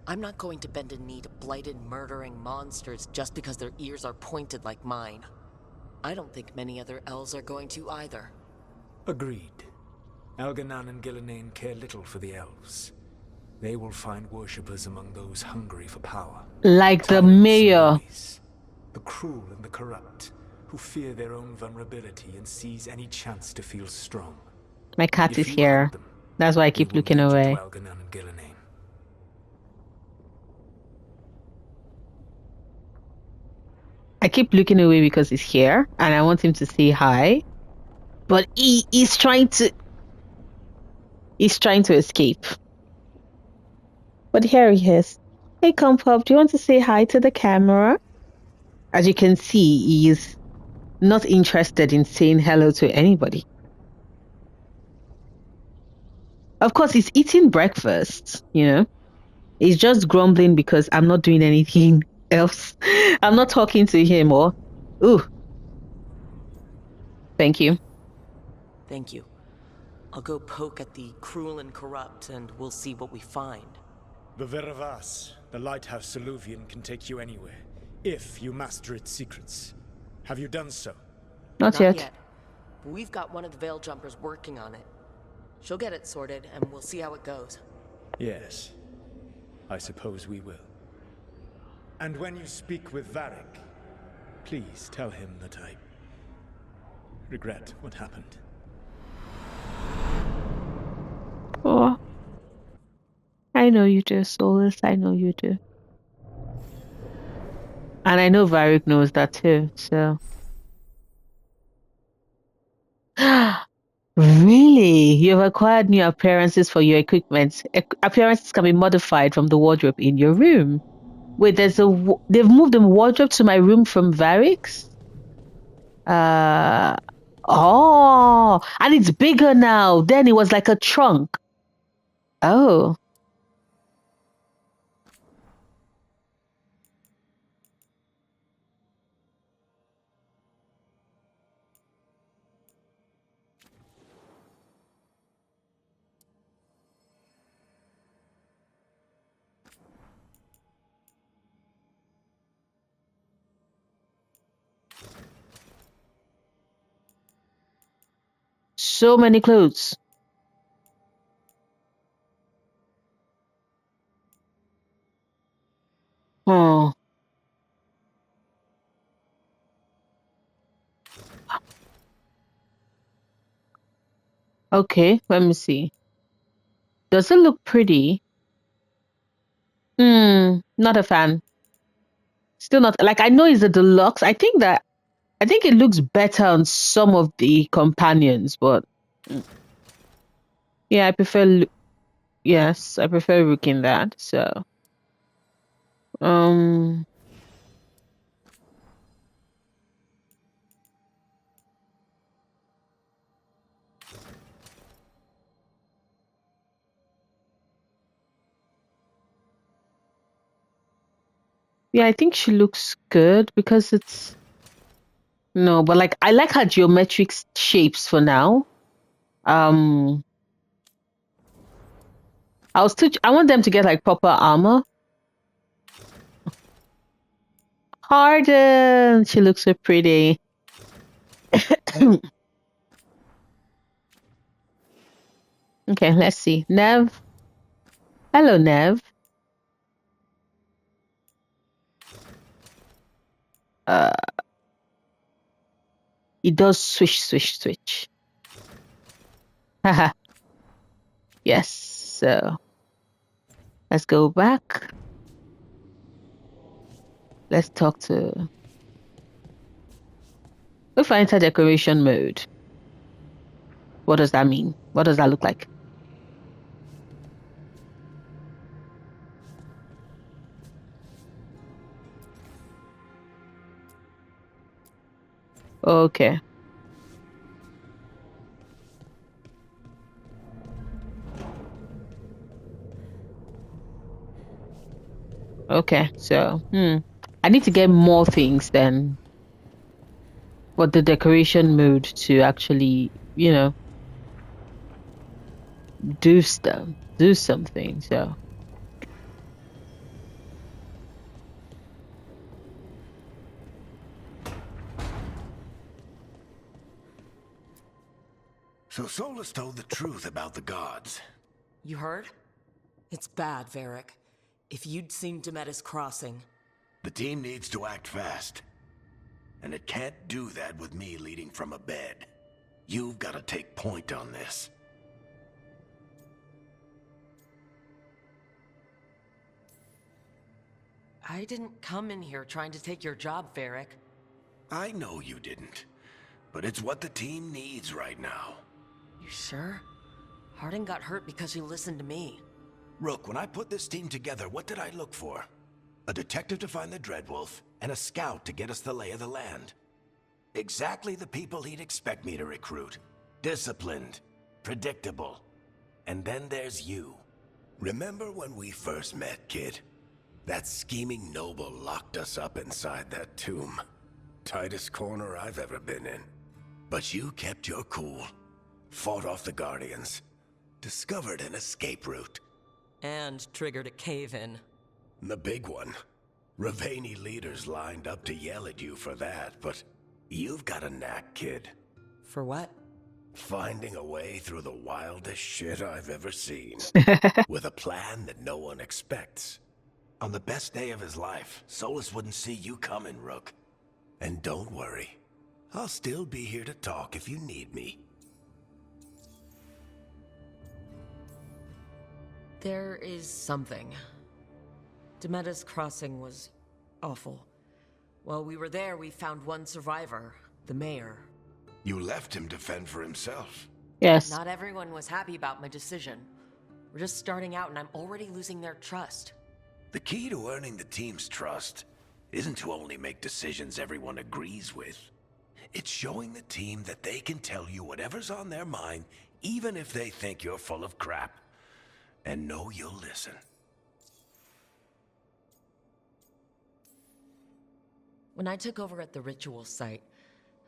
I'm not going to bend a knee to blighted, murdering monsters just because their ears are pointed like mine. I don't think many other elves are going to either. Agreed. Algernon and Gillenane care little for the elves. They will find worshippers among those hungry for power. Like the Tyrants and mayor. bullies, the cruel and the corrupt, who fear their own vulnerability and seize any chance to feel strong. My cat If is you here. help them, That's why I they keep will looking lead you to away. Algernon and Gillenane. I keep looking away because he's here and I want him to say hi. But he's trying to escape. But here he is. Hey Compop, do you want to say hi to the camera? As you can see, he is not interested in saying hello to anybody. Of course, he's eating breakfast, you know. He's just grumbling because I'm not doing anything else. I'm not talking to him or... Ooh. Thank you. Thank you. I'll go poke at the cruel and corrupt, and we'll see what we find. The Veravas, the lighthouse Soluvian, can take you anywhere, if you master its secrets. Have you done so? Not Not yet. yet. But we've got one of the Veil Jumpers working on it. She'll get it sorted, and we'll see how it goes. Yes. I suppose we will. And when you speak with Varric, please tell him that I regret what happened. Oh, I know you do, Solas. I know you do. And I know Varric knows that too, so. Really? You've acquired new appearances for your equipment. Appearances can be modified from the wardrobe in your room. Wait, they've moved the wardrobe to my room from Varric's? Uh, oh, and it's bigger now. Then it was like a trunk. Oh. So many clothes. Oh. Okay, let me see. Does it look pretty? Not a fan. Still not like I know it's a deluxe. I think it looks better on some of the companions, but yeah, yes, I prefer Rook in that. So, um, yeah, I think she looks good because it's no, but like I like her geometric shapes for now. Um, I want them to get like proper armor. Harden, she looks so pretty. Okay, let's see. Nev. Hello, Nev. Uh, it does swish. Haha. Yes. So let's go back. Let's talk to. If I enter decoration mode, what does that mean? What does that look like? Okay. Okay. So, I need to get more things then for the decoration mode to actually, do stuff, do something. So, So Solas told the truth about the gods. You heard? It's bad, Varric. If you'd seen Demetis crossing... The team needs to act fast. And it can't do that with me leading from a bed. You've got to take point on this. I didn't come in here trying to take your job, Varric. I know you didn't. But it's what the team needs right now. You sure? Harding got hurt because he listened to me. Rook, when I put this team together, what did I look for? A detective to find the Dreadwolf, and a scout to get us the lay of the land. Exactly the people he'd expect me to recruit. Disciplined, predictable. And then there's you. Remember when we first met, kid? That scheming noble locked us up inside that tomb. Tightest corner I've ever been in. But you kept your cool. Fought off the Guardians. Discovered an escape route. And triggered a cave-in. The big one. Ravani leaders lined up to yell at you for that, but You've got a knack, kid. For what? Finding a way through the wildest shit I've ever seen. With a plan that no one expects. On the best day of his life, Solas wouldn't see you coming, Rook. And don't worry. I'll still be here to talk if you need me. There is something. Demeda's crossing was awful. While we were there, we found one survivor, the mayor. You left him to fend for himself. Yes. Not everyone was happy about my decision. We're just starting out and I'm already losing their trust. The key to earning the team's trust isn't to only make decisions everyone agrees with. It's showing the team that they can tell you whatever's on their mind, even if they think you're full of crap. And know you'll listen. When I took over at the ritual site,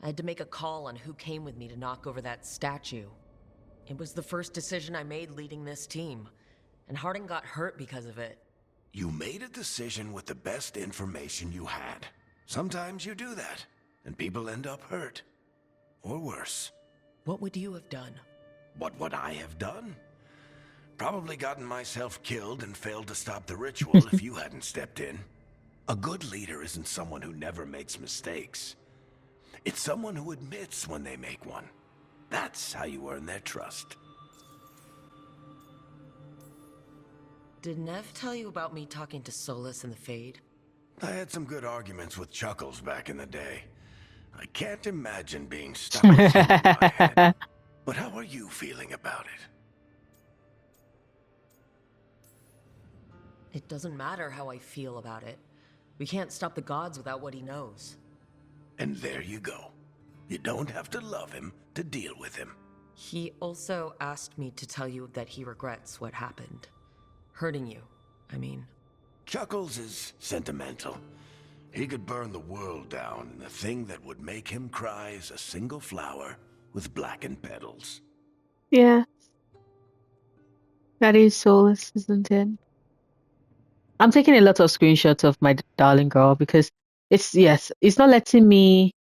I had to make a call on who came with me to knock over that statue. It was the first decision I made leading this team, and Harding got hurt because of it. You made a decision with the best information you had. Sometimes you do that, and people end up hurt. Or worse. What would you have done? What would I have done? Probably gotten myself killed and failed to stop the ritual if you hadn't stepped in. A good leader isn't someone who never makes mistakes. It's someone who admits when they make one. That's how you earn their trust. Did Nev tell you about me talking to Solas in the Fade? I had some good arguments with Chuckles back in the day. I can't imagine being stuck with him in my head. But how are you feeling about it? It doesn't matter how I feel about it. We can't stop the gods without what he knows. And there you go. You don't have to love him to deal with him. He also asked me to tell you that he regrets what happened. Hurting you, I mean. Chuckles is sentimental. He could burn the world down, and the thing that would make him cry is a single flower with blackened petals. Yeah. That is Solas, isn't it? I'm taking a lot of screenshots of my darling girl because it's not letting me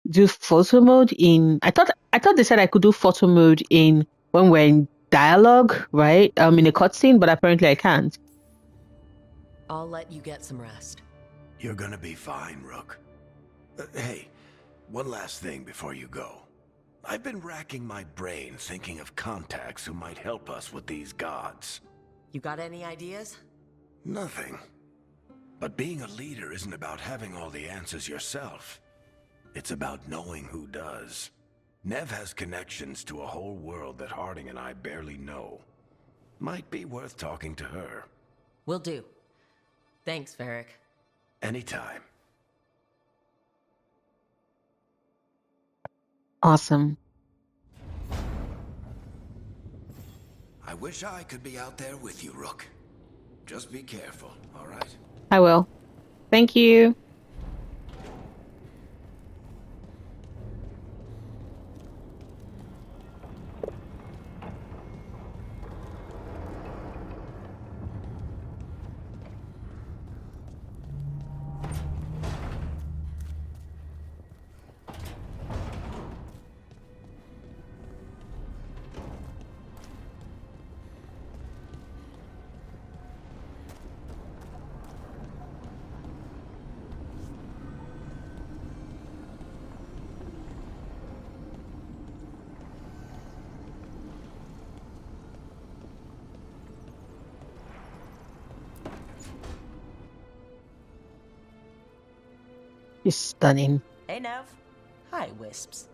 do photo mode in. I thought they said I could do photo mode in when we're in dialogue, right? In a cutscene, but apparently I can't. I'll let you get some rest. You're gonna be fine, Rook. Hey, one last thing before you go. I've been racking my brain thinking of contacts who might help us with these gods. You got any ideas? Nothing. But being a leader isn't about having all the answers yourself. It's about knowing who does. Nev has connections to a whole world that Harding and I barely know. Might be worth talking to her. Will do. Thanks, Varric. Anytime. Awesome. I wish I could be out there with you, Rook. Just be careful, all right? I will. Thank you. You're stunning. Hey, Nev. Hi, Wisps.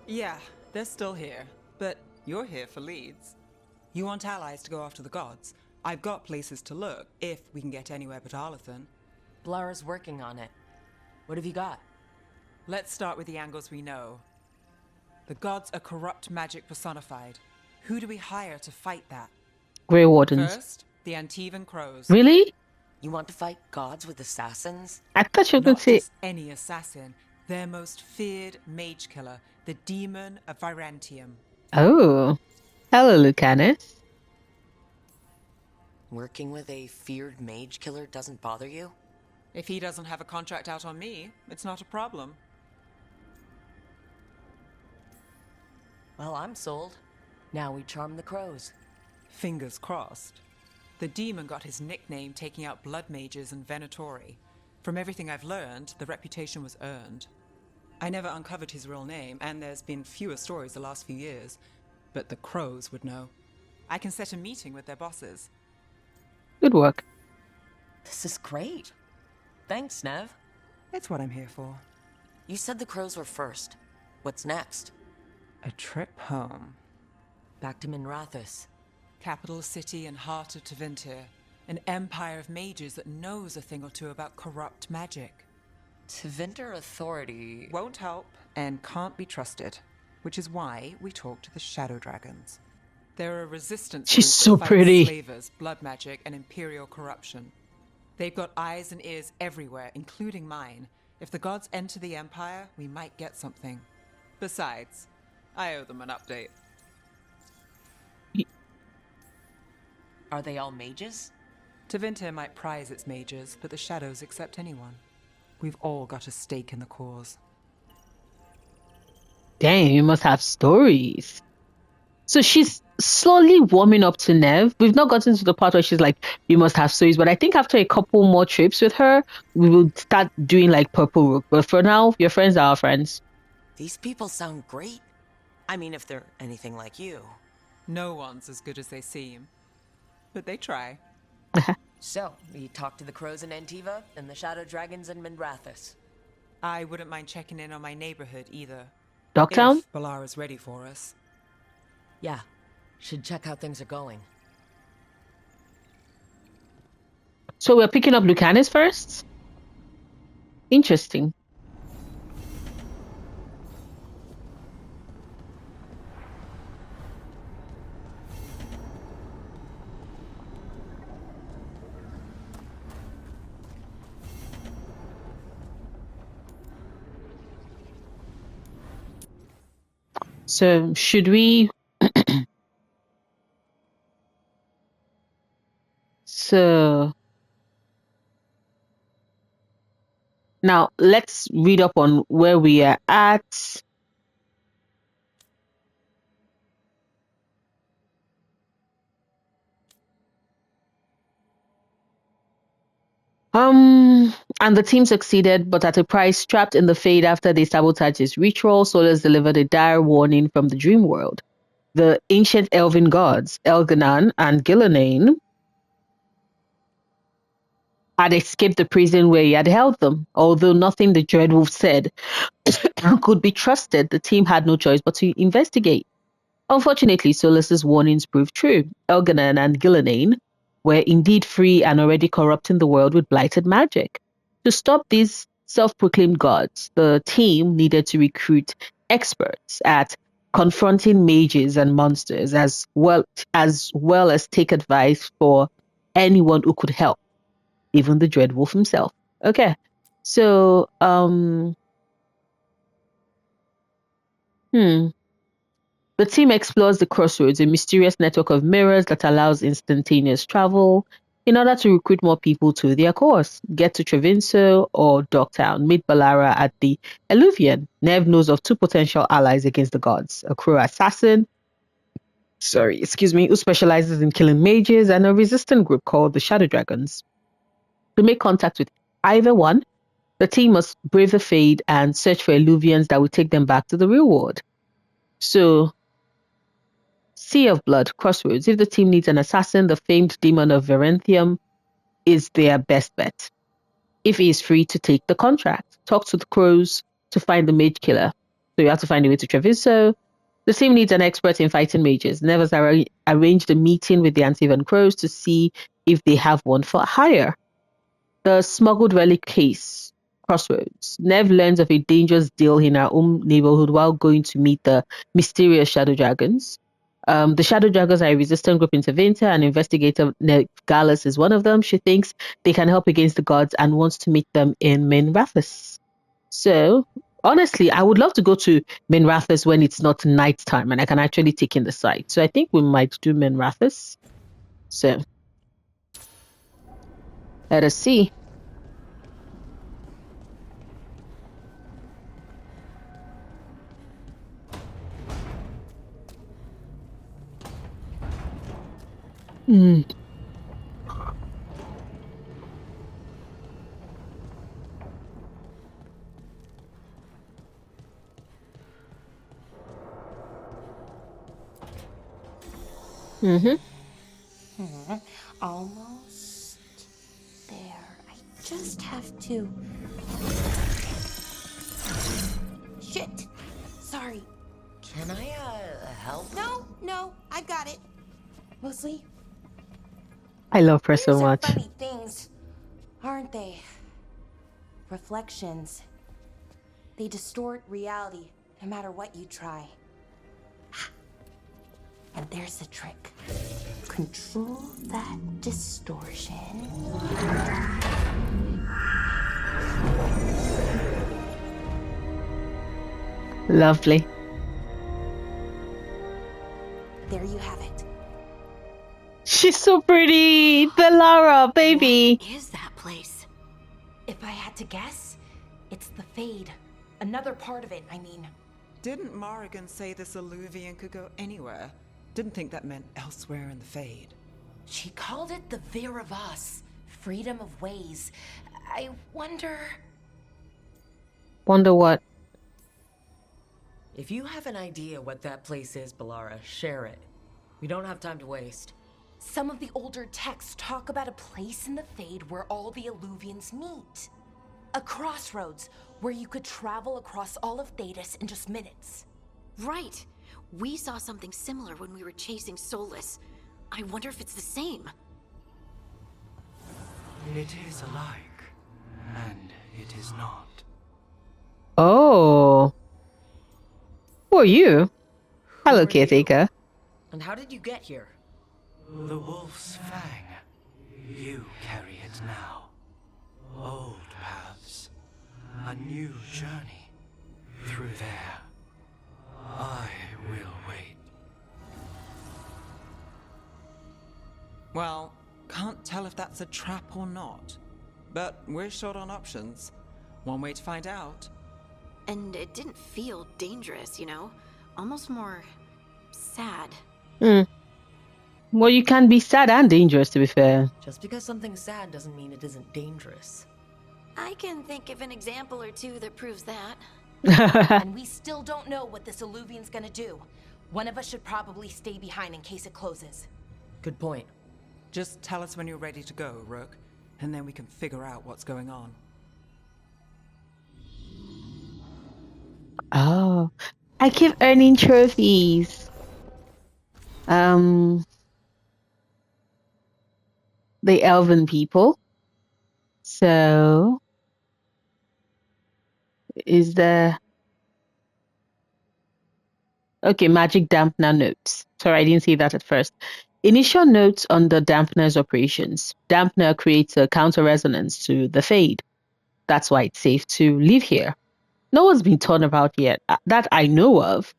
Yeah, they're still here, but you're here for leads. You want allies to go after the gods? I've got places to look, if we can get anywhere but Arlathan. Blara's working on it. What have you got? Let's start with the angles we know. The gods are corrupt magic personified. Who do we hire to fight that? Grey Wardens. First, the Antivan Crows. Really? You want to fight gods with assassins? I thought you were going Not to say. just any assassin, their most feared mage killer, the Demon of Virantium. Oh. Hello, Lucanus. Working with a feared mage killer doesn't bother you? If he doesn't have a contract out on me, it's not a problem. Well, I'm sold. Now we charm the crows. Fingers crossed. The demon got his nickname taking out blood mages and venatori. From everything I've learned, the reputation was earned. I never uncovered his real name, and there's been fewer stories the last few years, but the crows would know. I can set a meeting with their bosses. Good work. This is great. Thanks, Nev. It's what I'm here for. You said the crows were first. What's next? A trip home. Back to Minrathous. Capital city and heart of Tevinter. An empire of mages that knows a thing or two about corrupt magic. Tevinter Authority... Won't help and can't be trusted, which is why we talk to the Shadow Dragons. They're a resistance She's group so that fights pretty. slavers, blood magic, and imperial corruption. They've got eyes and ears everywhere, including mine. If the gods enter the empire, we might get something. Besides, I owe them an update. Are they all mages? Tevinter might prize its mages, but the Shadows accept anyone. We've all got a stake in the cause. Damn, you must have stories. So she's slowly warming up to Nev. We've not gotten to the part where she's like, you must have stories. But I think after a couple more trips with her, we will start doing like Purple Rook. But for now, your friends are our friends. These people sound great. I mean, if they're anything like you. No one's as good as they seem. But they try. So, we talked to the crows in Antiva and the Shadow Dragons in Minrathous. I wouldn't mind checking in on my neighborhood either. Dogtown? If Balara's ready for us. Yeah, should check how things are going. So we're picking up Lucanus first? Interesting. So should we... So now let's read up on where we are at. And the team succeeded, but at a price. Trapped in the Fade after they sabotaged his ritual, Solas delivered a dire warning from the dream world. The ancient elven gods, Elganan and Gillanane, had escaped the prison where he had held them. Although nothing the Dreadwolf said could be trusted, the team had no choice but to investigate. Unfortunately, Solas's warnings proved true. Elganan and Gillanane were indeed free and already corrupting the world with blighted magic. To stop these self-proclaimed gods, the team needed to recruit experts at confronting mages and monsters, as well as take advice for anyone who could help, even the Dreadwolf himself. Okay, so the team explores the Crossroads, a mysterious network of mirrors that allows instantaneous travel, in order to recruit more people to their cause. Get to Trevinso or Dogtown. Meet Balara at the Eluvian. Nev knows of two potential allies against the gods: a crow assassin, who specializes in killing mages, and a resistant group called the Shadow Dragons. To make contact with either one, the team must brave the Fade and search for Eluvians that will take them back to the real world. So, Sea of Blood, Crossroads. If the team needs an assassin, the famed demon of Verenthium is their best bet. If he is free to take the contract, talk to the crows to find the mage killer. So you have to find a way to Treviso. The team needs an expert in fighting mages. Nev has arranged a meeting with the Antivan crows to see if they have one for hire. The smuggled relic case, Crossroads. Nev learns of a dangerous deal in her own neighborhood while going to meet the mysterious Shadow Dragons. The Shadow Dragons are a resistant group in Tevinter, and investigator Ned Gallus is one of them. She thinks they can help against the gods and wants to meet them in Minrathous. So, honestly, I would love to go to Minrathous when it's not nighttime and I can actually take in the sight. So I think we might do Minrathous. So, let us see. Mm. Mm-hmm. Almost there. I just have to. Shit! Sorry. Can I, help? No, I got it. Mostly, I love her so mirrors are much. funny things, aren't they? Reflections. They distort reality, no matter what you try. And there's the trick. Control that distortion. Lovely. There you have it. She's so pretty. The Lara, baby. What is that place? If I had to guess, it's the Fade. Another part of it, I mean. Didn't Morrigan say this Illuvian could go anywhere? Didn't think that meant elsewhere in the Fade. She called it the Vir of Us, freedom of ways. I wonder. Wonder what? If you have an idea what that place is, Balara, share it. We don't have time to waste. Some of the older texts talk about a place in the Fade where all the Illuvians meet. A crossroads where you could travel across all of Thedas in just minutes. Right. We saw something similar when we were chasing Solas. I wonder if it's the same. It is alike, and it is not. Oh. Who are you? Hello, Who are caretaker. And how did you get here? The wolf's fang. You carry it now. Old paths. A new journey. Through there. I will wait. Well, can't tell if that's a trap or not. But we're short on options. One way to find out. And it didn't feel dangerous, you know? Almost more sad. Well, you can be sad and dangerous, to be fair. Just because something's sad doesn't mean it isn't dangerous. I can think of an example or two that proves that. And we still don't know what this Illuvian's gonna do. One of us should probably stay behind in case it closes. Good point. Just tell us when you're ready to go, Rook, and then we can figure out what's going on. Oh, I keep earning trophies. The elven people. So, is there... Okay, magic dampener notes. Sorry, I didn't see that at first. Initial notes on the dampener's operations. Dampener creates a counter-resonance to the Fade. That's why it's safe to live here. No one's been torn about yet, that I know of.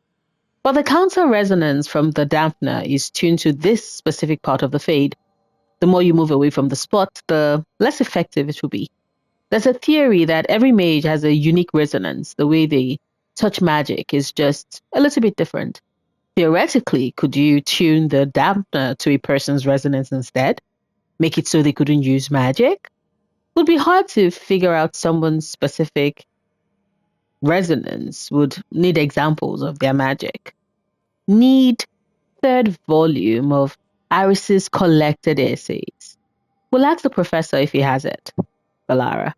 But the counter-resonance from the dampener is tuned to this specific part of the Fade. The more you move away from the spot, the less effective it will be. There's a theory that every mage has a unique resonance. The way they touch magic is just a little bit different. Theoretically, could you tune the dampener to a person's resonance instead? Make it so they couldn't use magic? It would be hard to figure out someone's specific resonance. Would need examples of their magic. Need third volume of Iris's collected essays. We'll ask the professor if he has it. Balara.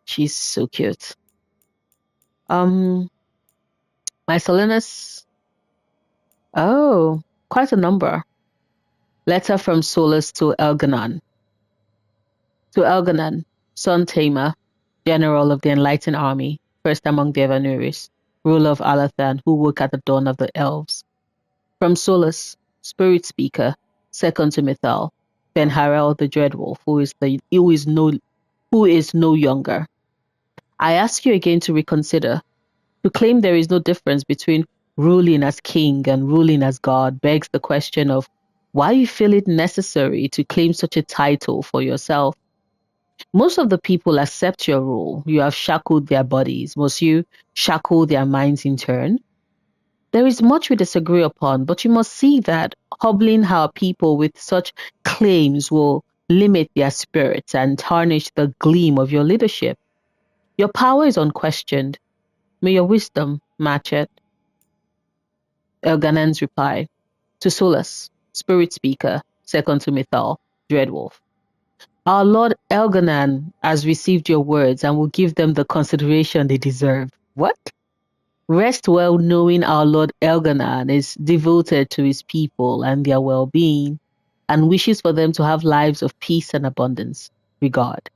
She's so cute. My Solinus. Oh, quite a number. Letter from Solas to Elganon. To Elganon, son tamer, general of the enlightened army, first among the Evanuris, ruler of Alathan, who woke at the dawn of the elves. From Solas, spirit speaker, second to Mithal, Ben Harel the Dreadwolf, who is no younger. I ask you again to reconsider. To claim there is no difference between ruling as king and ruling as god begs the question of why you feel it necessary to claim such a title for yourself. Most of the people accept your rule. You have shackled their bodies. Must you shackle their minds in turn? There is much we disagree upon, but you must see that hobbling our people with such claims will limit their spirits and tarnish the gleam of your leadership. Your power is unquestioned. May your wisdom match it. Elganan's reply to Solas, spirit speaker, second to Mithal, Dreadwolf. Our Lord Elganan has received your words and will give them the consideration they deserve. What? Rest well knowing our Lord Elganan is devoted to his people and their well-being, and wishes for them to have lives of peace and abundance. Regards,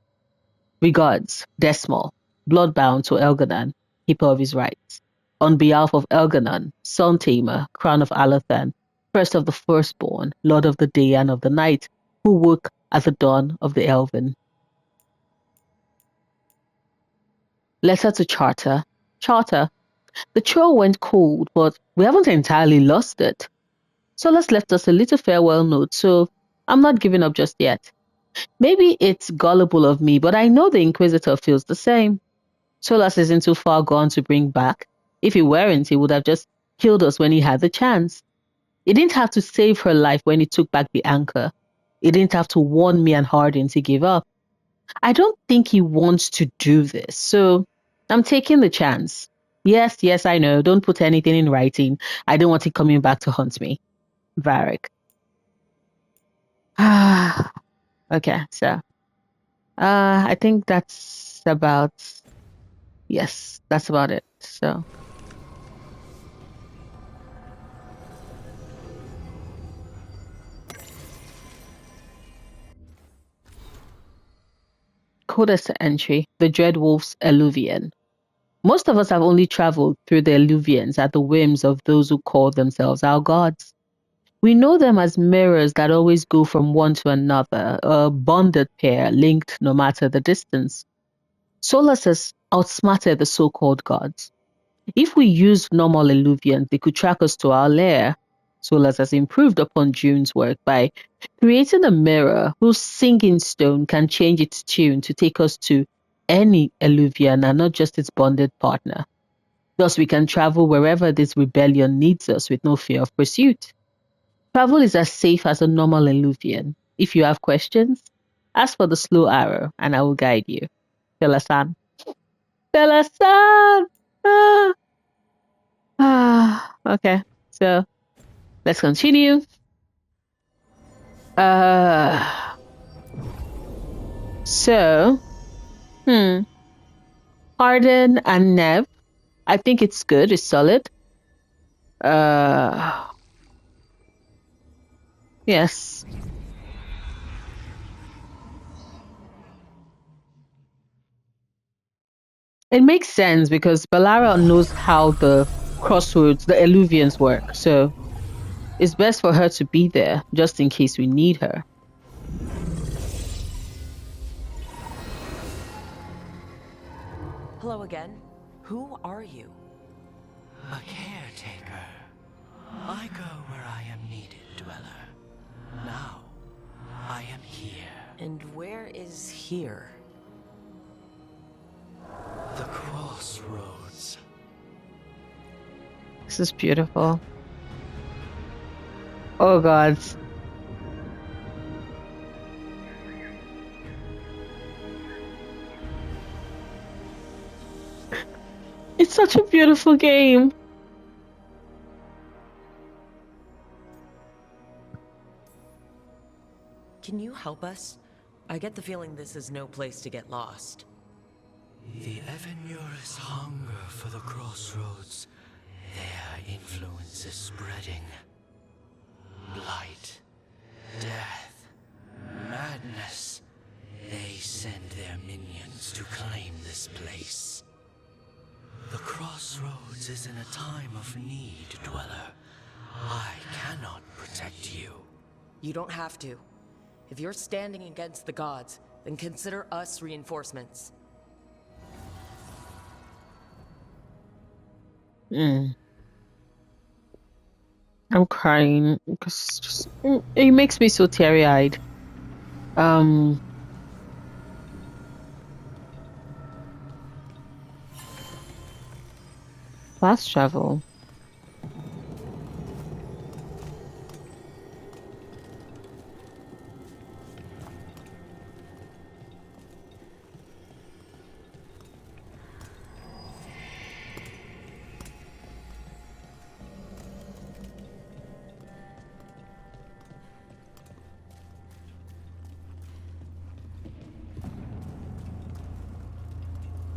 Desmol, bloodbound to Elganan, keeper of his rights. On behalf of Elganan, Sun Tamer, Crown of Alathan, first of the firstborn, Lord of the day and of the night, who woke at the dawn of the Elven. Letter to Charter. Charter. The trail went cold, but we haven't entirely lost it. Solas left us a little farewell note, so I'm not giving up just yet. Maybe it's gullible of me, but I know the Inquisitor feels the same. Solas isn't too far gone to bring back. If he weren't, he would have just killed us when he had the chance. He didn't have to save her life when he took back the anchor. He didn't have to warn me and Hardin to give up. I don't think he wants to do this, so I'm taking the chance. Yes, I know. Don't put anything in writing. I don't want him coming back to hunt me. Varric. Okay, so I think that's about it. So Codex entry, the Dreadwolf's Eluvian. Most of us have only traveled through the Eluvians at the whims of those who call themselves our gods. We know them as mirrors that always go from one to another, a bonded pair linked no matter the distance. Solas has outsmarted the so-called gods. If we used normal Eluvians, they could track us to our lair. Solas has improved upon June's work by creating a mirror whose singing stone can change its tune to take us to any Eluvian and not just its bonded partner. Thus, we can travel wherever this rebellion needs us with no fear of pursuit. Travel is as safe as a normal Eluvian. If you have questions, ask for the slow arrow and I will guide you. Telasan. Telasan! Okay, so let's continue. So, Arden and Nev. I think it's good, it's solid. Yes. It makes sense because Balara knows how the Crossroads, the Eluvians work, so it's best for her to be there, just in case we need her. Hello again. Who are you? A caretaker. I go where I am needed, Dweller. Now, I am here. And where is here? The Crossroads. This is beautiful. Oh God. It's such a beautiful game. Can you help us? I get the feeling this is no place to get lost. The Evanurus hunger for the Crossroads. Their influence is spreading. Blight, death, madness. They send their minions to claim this place. The Crossroads is in a time of need, Dweller. I cannot protect you. You don't have to. If you're standing against the gods, then consider us reinforcements. I'm crying because it makes me so teary-eyed. Fast travel.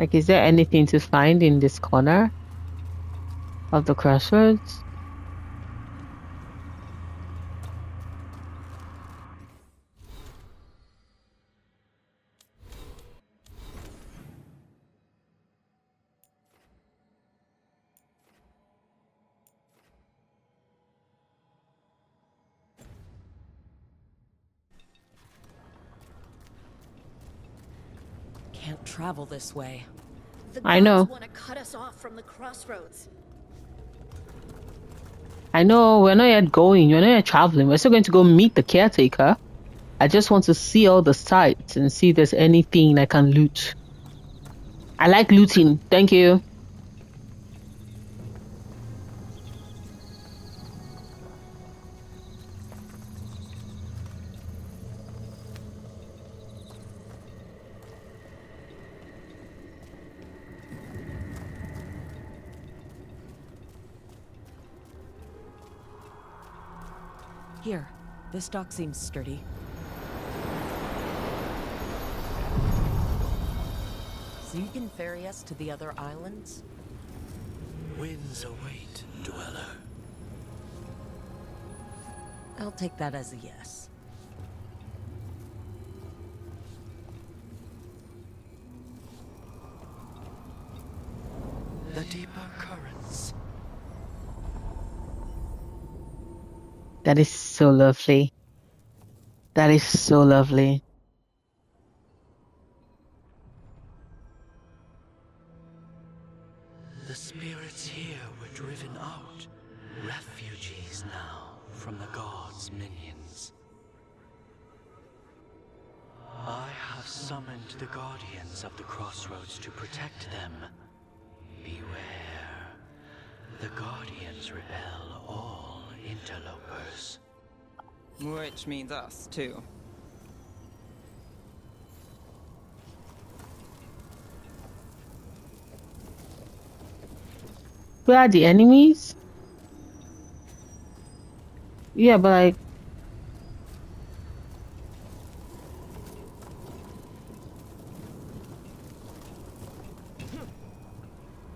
Like, is there anything to find in this corner of the crossroads? Can't travel this way. The I know. gods want to cut us off from the crossroads. I know we're not yet going, we're not yet traveling. We're still going to go meet the caretaker. I just want to see all the sights and see if there's anything I can loot. I like looting. Thank you. Here, this dock seems sturdy. So you can ferry us to the other islands? Winds await, dweller. I'll take that as a yes. The deeper currents. That is so lovely. That is so lovely. The spirits here were driven out, refugees now from the gods' minions. I have summoned the guardians of the crossroads to protect them. Beware. The guardians repel all interlopers. Which means us, too. Where are the enemies? Yeah, but like...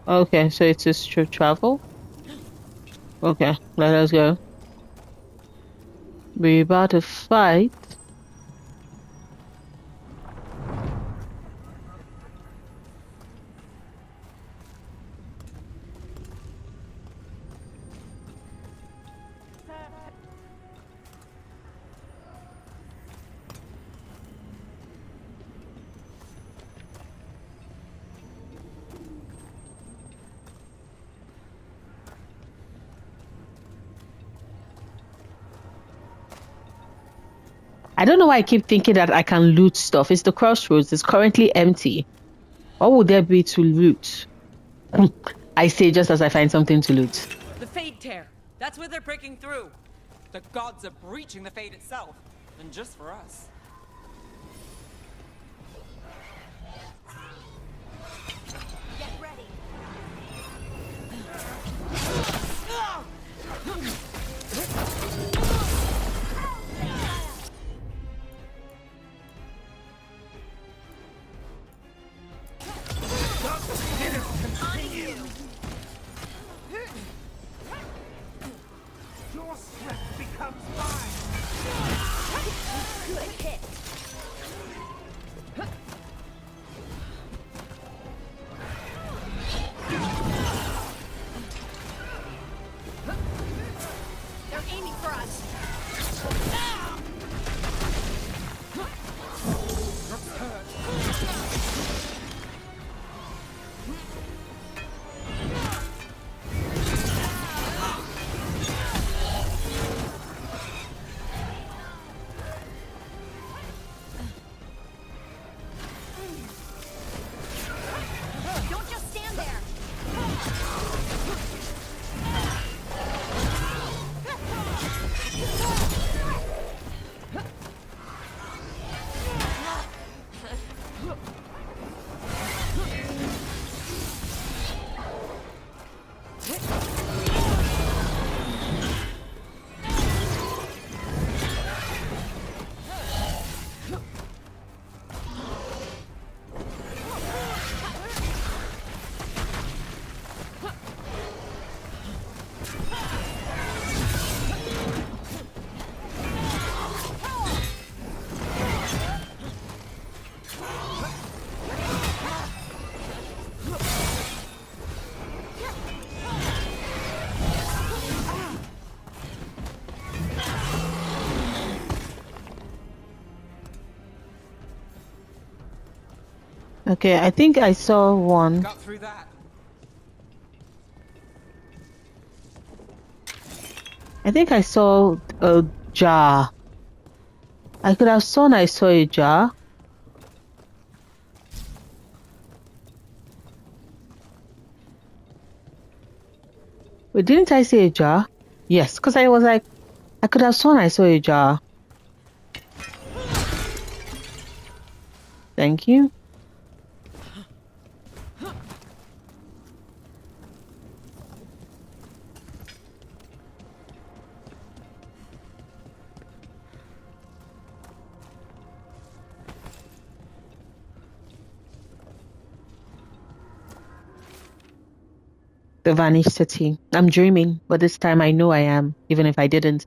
Okay, so it's just to travel? Okay, let us go. We're about to fight. I don't know why I keep thinking that I can loot stuff. It's the crossroads. It's currently empty. What would there be to loot? I say just as I find something to loot. The Fade Tear. That's where they're breaking through. The gods are breaching the Fade itself. And just for us. Get ready. Your strength becomes mine! Good hit. They're aiming for us. Don't just stand there. Okay, I think I saw one. Got through that. I think I saw a jar. I could have sworn I saw a jar. Wait, didn't I see a jar? Yes, because I was like, I could have sworn I saw a jar. Thank you. The vanished city. I'm dreaming, but this time I know I am, even if I didn't.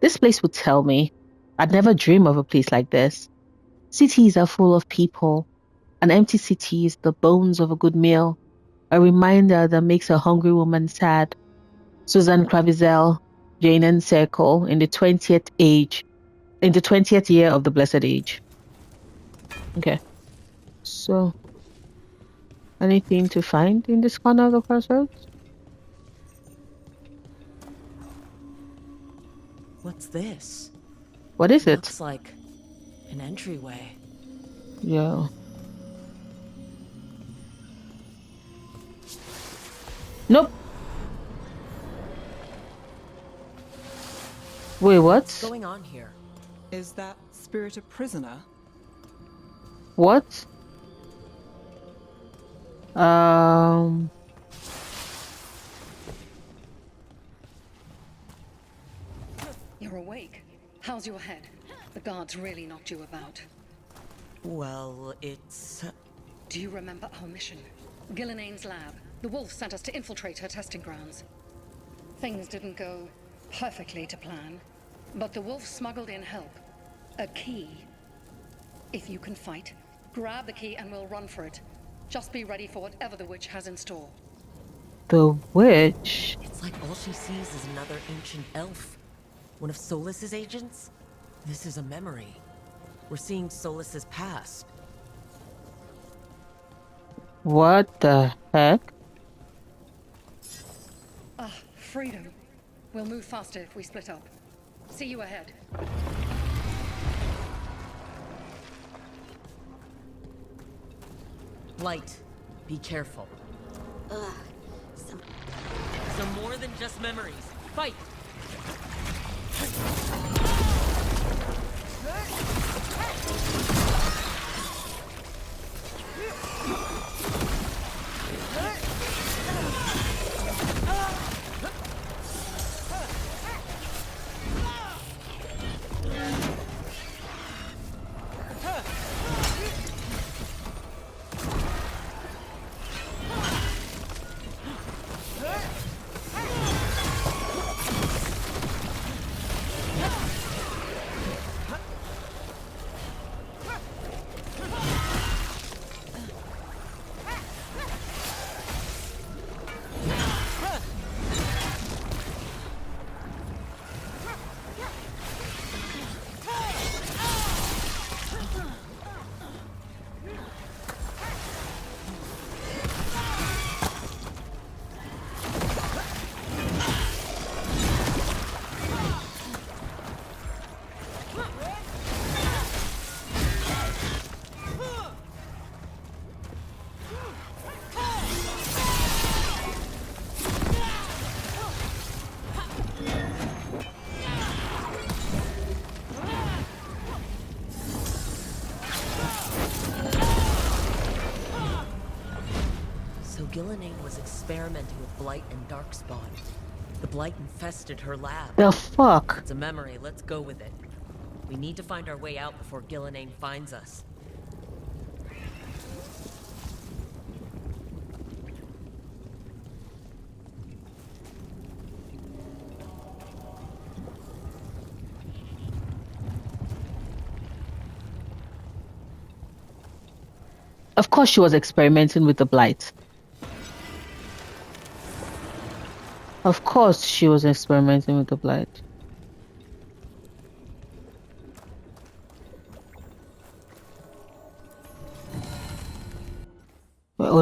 This place would tell me. I'd never dream of a place like this. Cities are full of people. An empty city is the bones of a good meal, a reminder that makes a hungry woman sad. Susan Clavizel, Jane Circle, in the 20th year of the Blessed Age. Okay. So, anything to find in this corner of the crossroads? What's this? What is it? Looks like an entryway. Yeah. Nope. Wait, what? What's going on here? Is that spirit a prisoner? What? You're awake. How's your head? The guards really knocked you about. Well, it's... Do you remember our mission? Gillenane's lab. The wolf sent us to infiltrate her testing grounds. Things didn't go perfectly to plan, but the wolf smuggled in help. A key. If you can fight, grab the key and we'll run for it. Just be ready for whatever the witch has in store. The witch? It's like all she sees is another ancient elf. One of Solas's agents? This is a memory. We're seeing Solas's past. What the heck? Ah, freedom. We'll move faster if we split up. See you ahead. Light, be careful. Some more than just memories. Fight! Gillenane was experimenting with Blight and Darkspawn. The Blight infested her lab. The fuck? It's a memory, let's go with it. We need to find our way out before Gillenane finds us. Of course she was experimenting with the blight. Of course she was experimenting with the blight.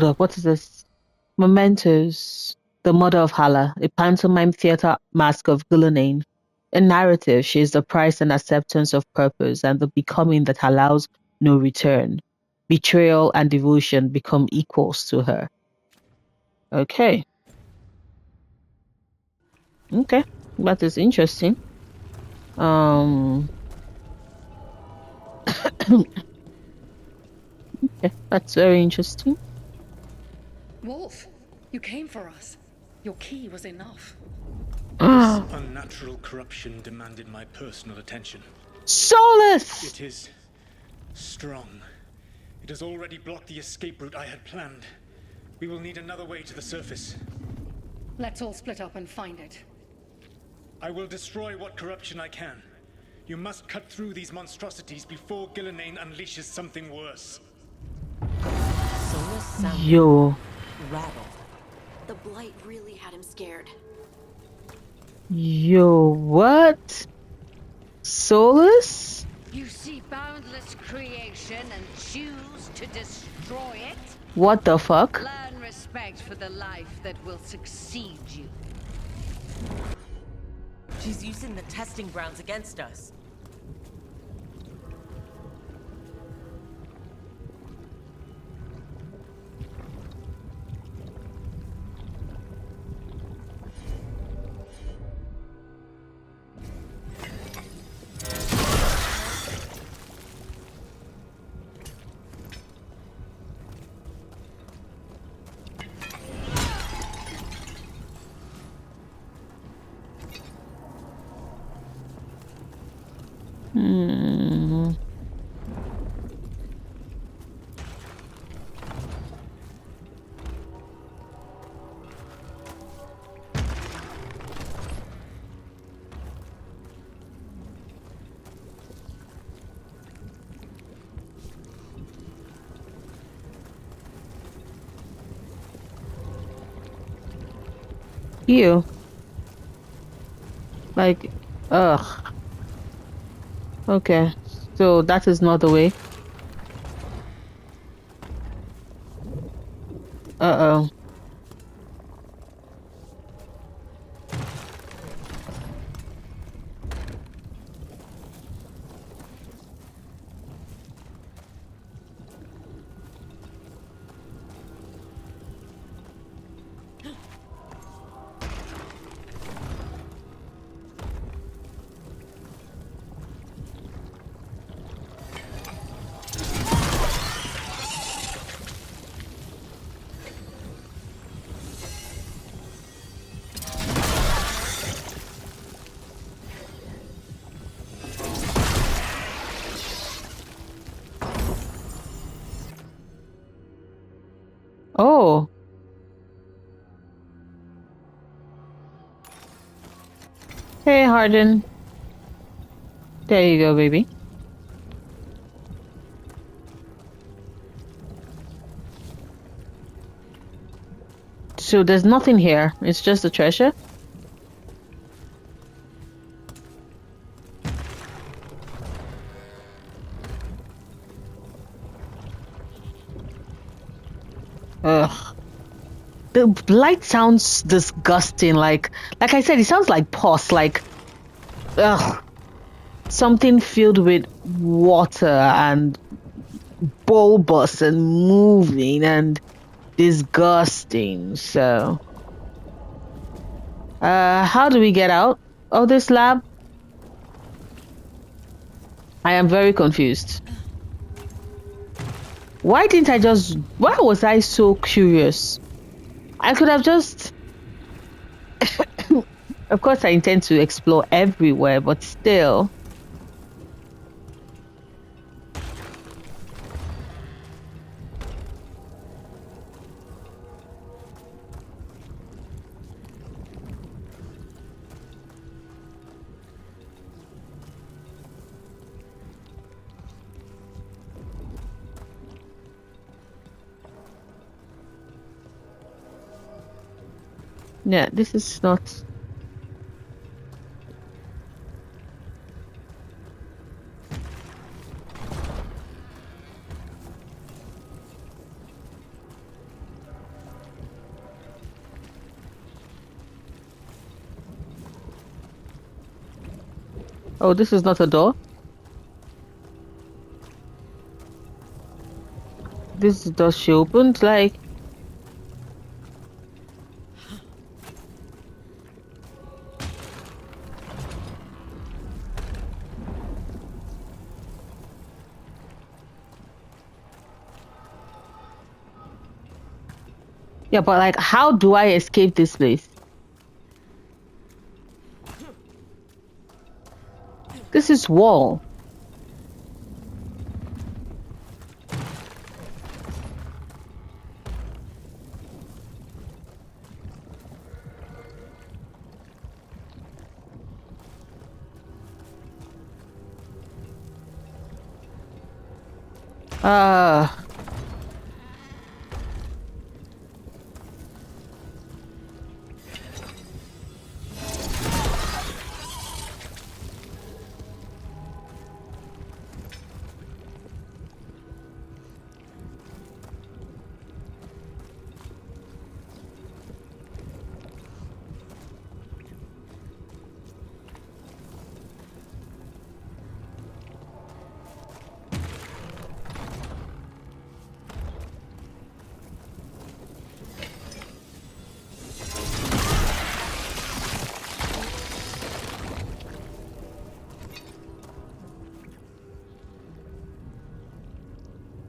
hold up. What is this? Mementos. The Mother of Hala, a pantomime theater mask of Gulanane. In narrative, she is the price and acceptance of purpose and the becoming that allows no return. Betrayal and devotion become equals to her. Okay. Okay. That is interesting. Okay, that's very interesting. Wolf, you came for us. Your key was enough. This unnatural corruption demanded my personal attention. Solas! It is strong. It has already blocked the escape route I had planned. We will need another way to the surface. Let's all split up and find it. I will destroy what corruption I can. You must cut through these monstrosities before Gulanane unleashes something worse. Solas sounded Yo. rattled. The blight really had him scared. Yo, what? Solas? You see boundless creation and choose to destroy it? What the fuck? Learn respect for the life that will succeed you. She's using the testing grounds against us. You. Like, ugh. Okay, so that is not the way. Uh-oh. Oh. Hey, Harden. There you go, baby. So there's nothing here. It's just a treasure. Ugh. The light sounds disgusting. Like I said, it sounds like pus. Like, ugh. Something filled with water and bulbous and moving and disgusting. So, how do we get out of this lab? I am very confused. Why was I so curious? I could have just... Of course, I intend to explore everywhere, but still... Yeah, this is not... Oh, this is not a door. This door she opened, like. Yeah, but like, how do I escape this place? This is wall. Ah.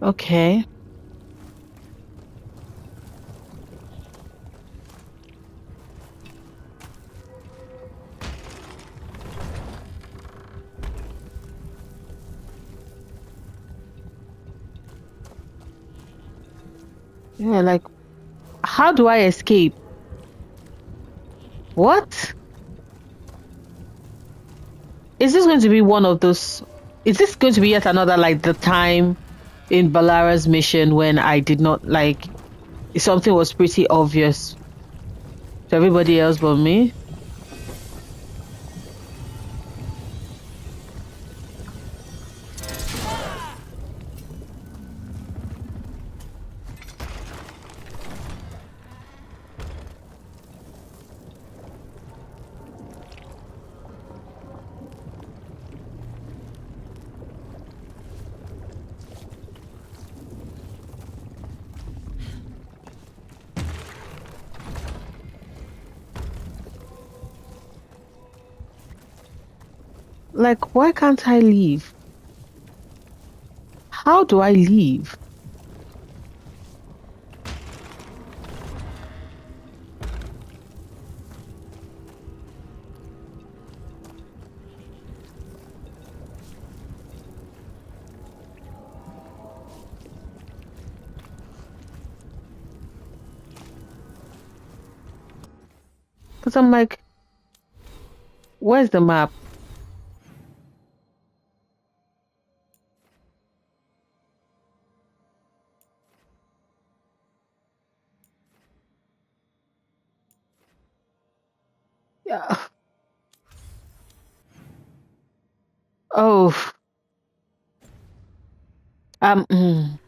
Okay. Yeah, like, how do I escape? What? Is this going to be one of those? Is this going to be yet another, like, the time in Balara's mission when I did not, like, something was pretty obvious to everybody else but me? Like, why can't I leave? How do I leave? Because I'm like, where's the map? Yeah. Oh. Mm.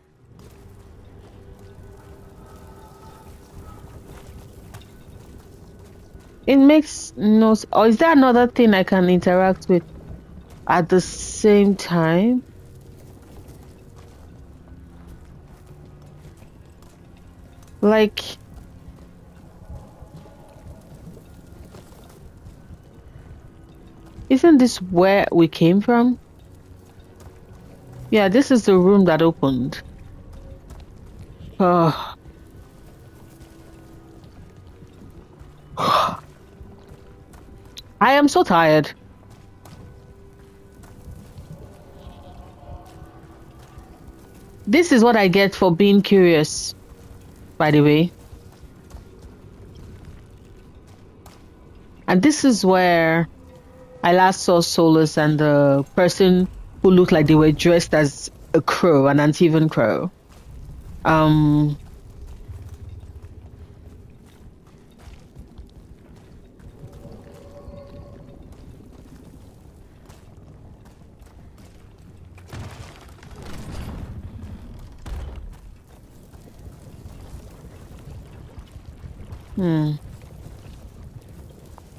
It makes no or is there another thing I can interact with at the same time? Like, isn't this where we came from? Yeah, this is the room that opened. Oh. I am so tired. This is what I get for being curious, by the way. And this is where I last saw Solas and the person who looked like they were dressed as a crow, an Antivan crow.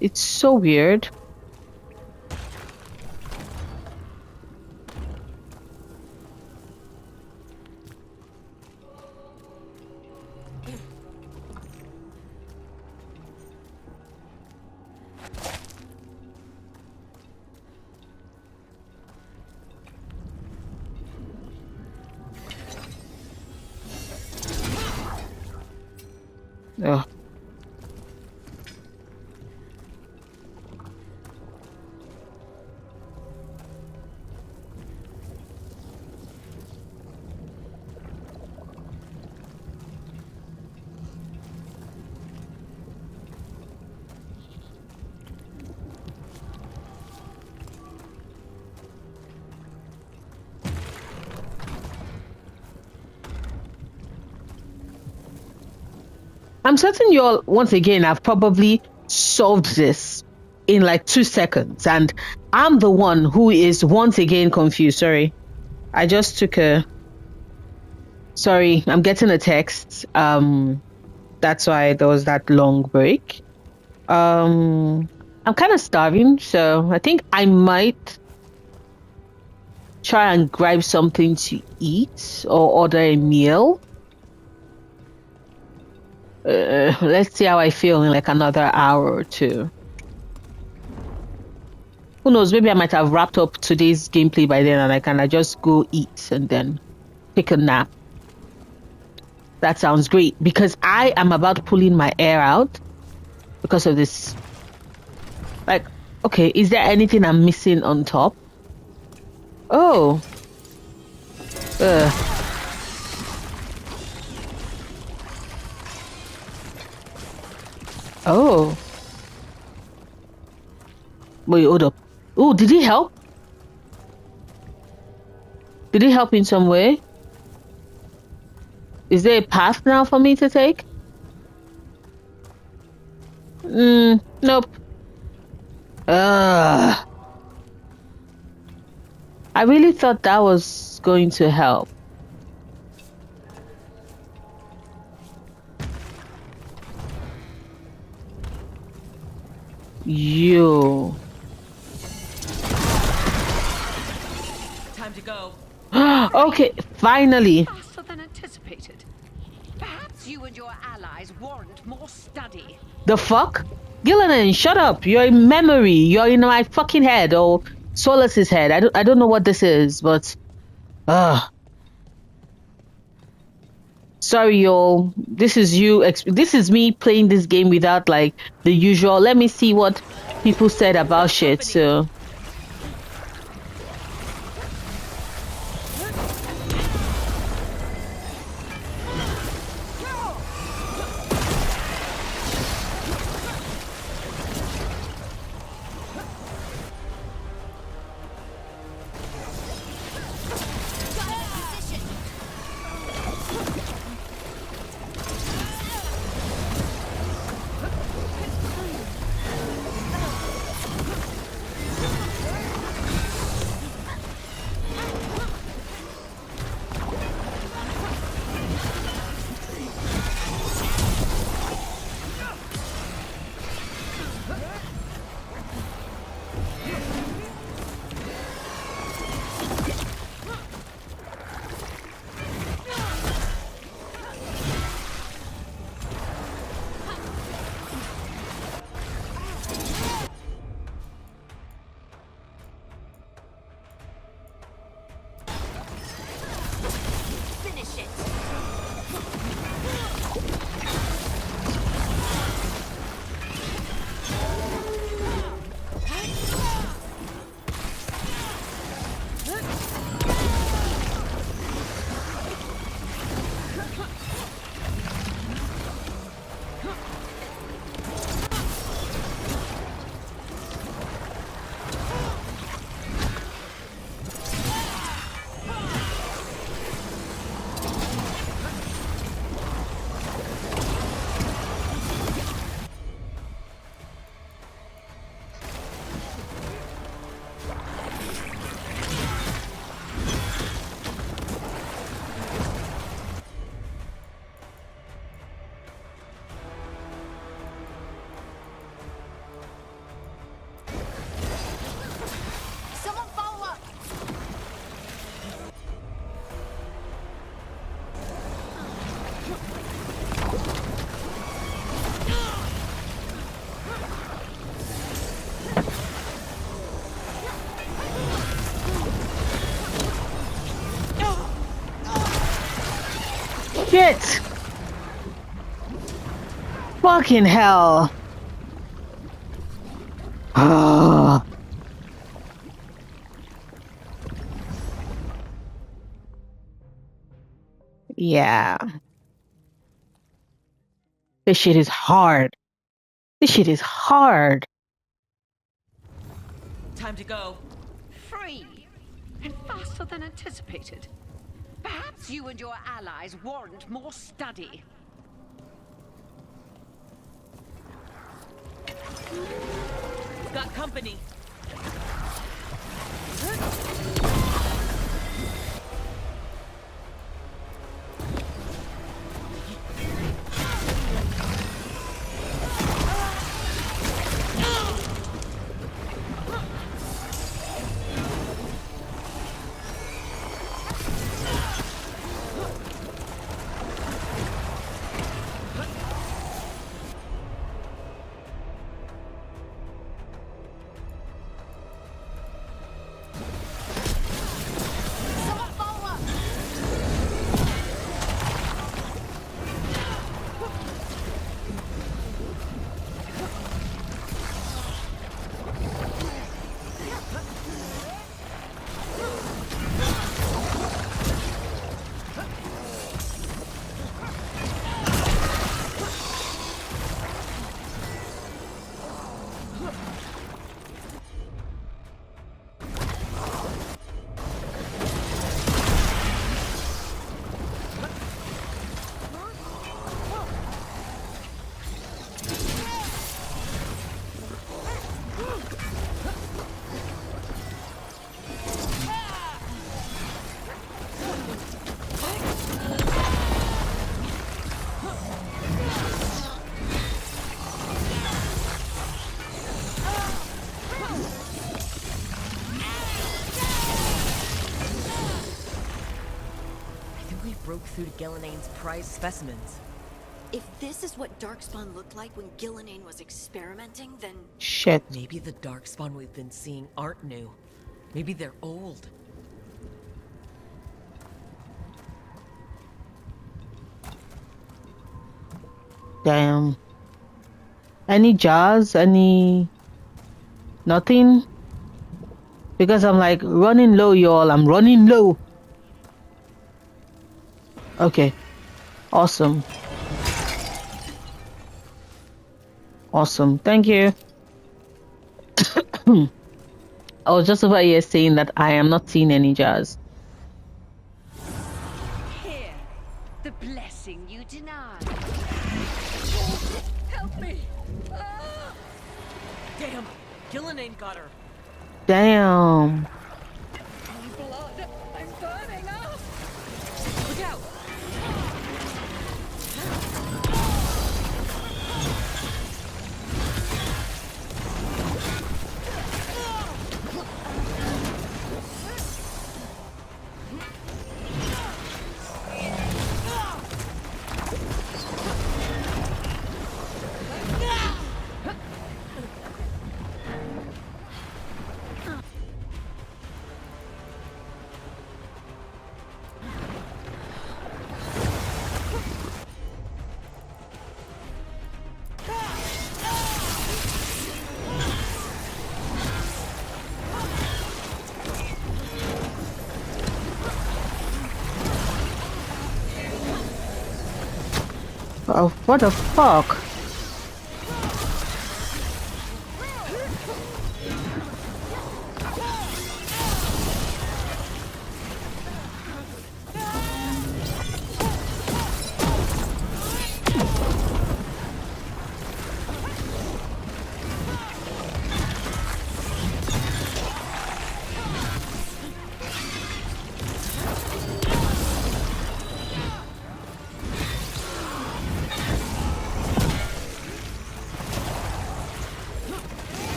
It's so weird. I'm certain you all, once again, have probably solved this in like 2 seconds. And I'm the one who is once again confused. Sorry. I just took a... Sorry, I'm getting a text. That's why there was that long break. I'm kind of starving, so I think I might try and grab something to eat or order a meal. Let's see how I feel in like another hour or two. Who knows? Maybe I might have wrapped up today's gameplay by then, and I can just go eat and then take a nap. That sounds great, because I am about pulling my hair out because of this. Like, okay, is there anything I'm missing on top? Oh. Oh. Wait, hold up. Oh, did he help? Did he help in some way? Is there a path now for me to take? Nope. I really thought that was going to help. Yo. Time to go. Okay, finally. Faster than anticipated. Perhaps you and your allies warrant more study. The fuck? Gillinan, shut up. You're in memory. You're in my fucking head, or Solas's head. I don't know what this is, but sorry, y'all. This is you. This is me playing this game without like the usual. Let me see what people said about shit. So. Shit! Fucking hell! Yeah. This shit is hard. This shit is hard. Time to go. Free. And faster than anticipated. Perhaps you and your allies warrant more study. company. Broke through to Gillinane's prized specimens. If this is what Darkspawn looked like when Gillinane was experimenting, then... Shit. Maybe the Darkspawn we've been seeing aren't new. Maybe they're old. Damn. Any jars? Any... Nothing? Because I'm like running low, y'all. I'm running low. Okay. Awesome. Awesome. Thank you. I was just over here saying that I am not seeing any jars. Here, the blessing you denied. Help me! Ah! Damn! Gillinane got her! Damn. Blood! I'm burning up! Look out! Oh, what the fuck?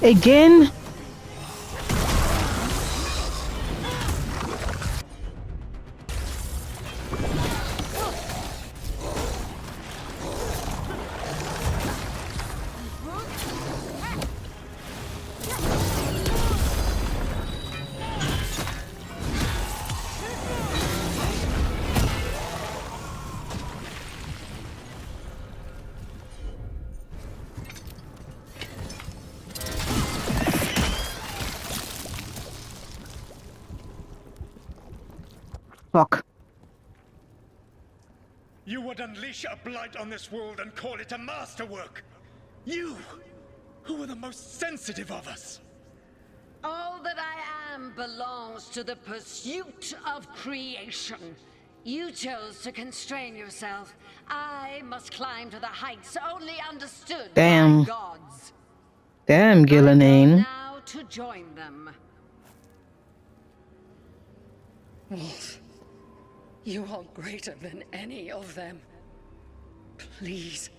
Again? Fuck. You would unleash a blight on this world and call it a masterwork. You, who were the most sensitive of us. All that I am belongs to the pursuit of creation. You chose to constrain yourself. I must climb to the heights only understood Damn. by gods. Damn, I go Gillenane. now to join them. Wolf, you are greater than any of them. Please,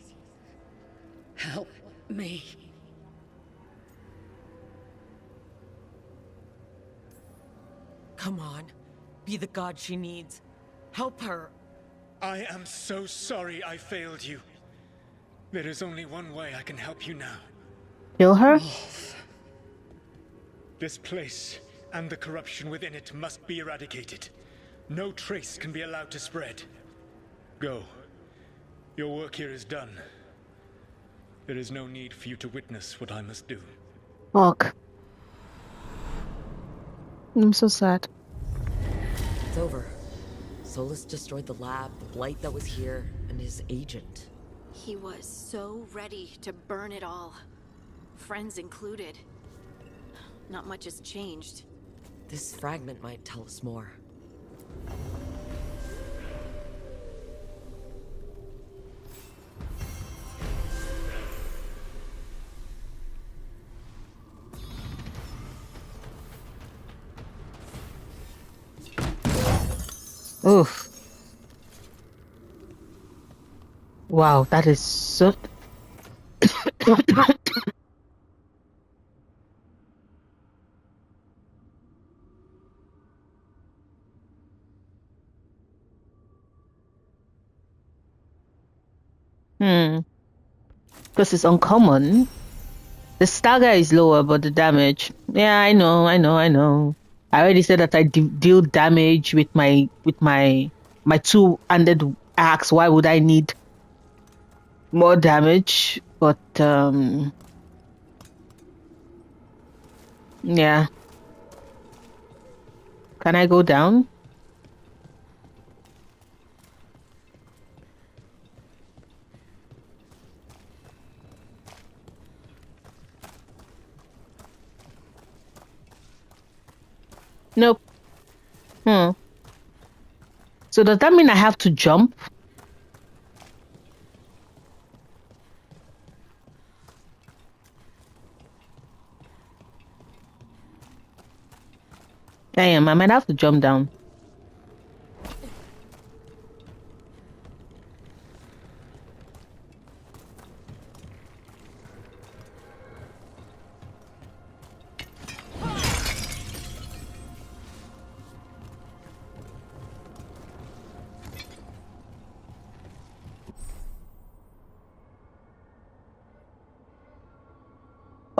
help me. Come on. Be the god she needs. Help her. I am so sorry I failed you. There is only one way I can help you now. Kill her? This place and the corruption within it must be eradicated. No trace can be allowed to spread. Go. Your work here is done. There is no need for you to witness what I must do. Fuck. I'm so sad. It's over. Solas destroyed the lab, the blight that was here, and his agent. He was so ready to burn it all. Friends included. Not much has changed. This fragment might tell us more. Oof. Wow, that is so... Because it's uncommon. The stagger is lower, but the damage... Yeah, I know. I already said that I deal damage with my two-handed axe. Why would I need more damage? But yeah. Can I go down? Nope. So does that mean I have to jump? I might have to jump down.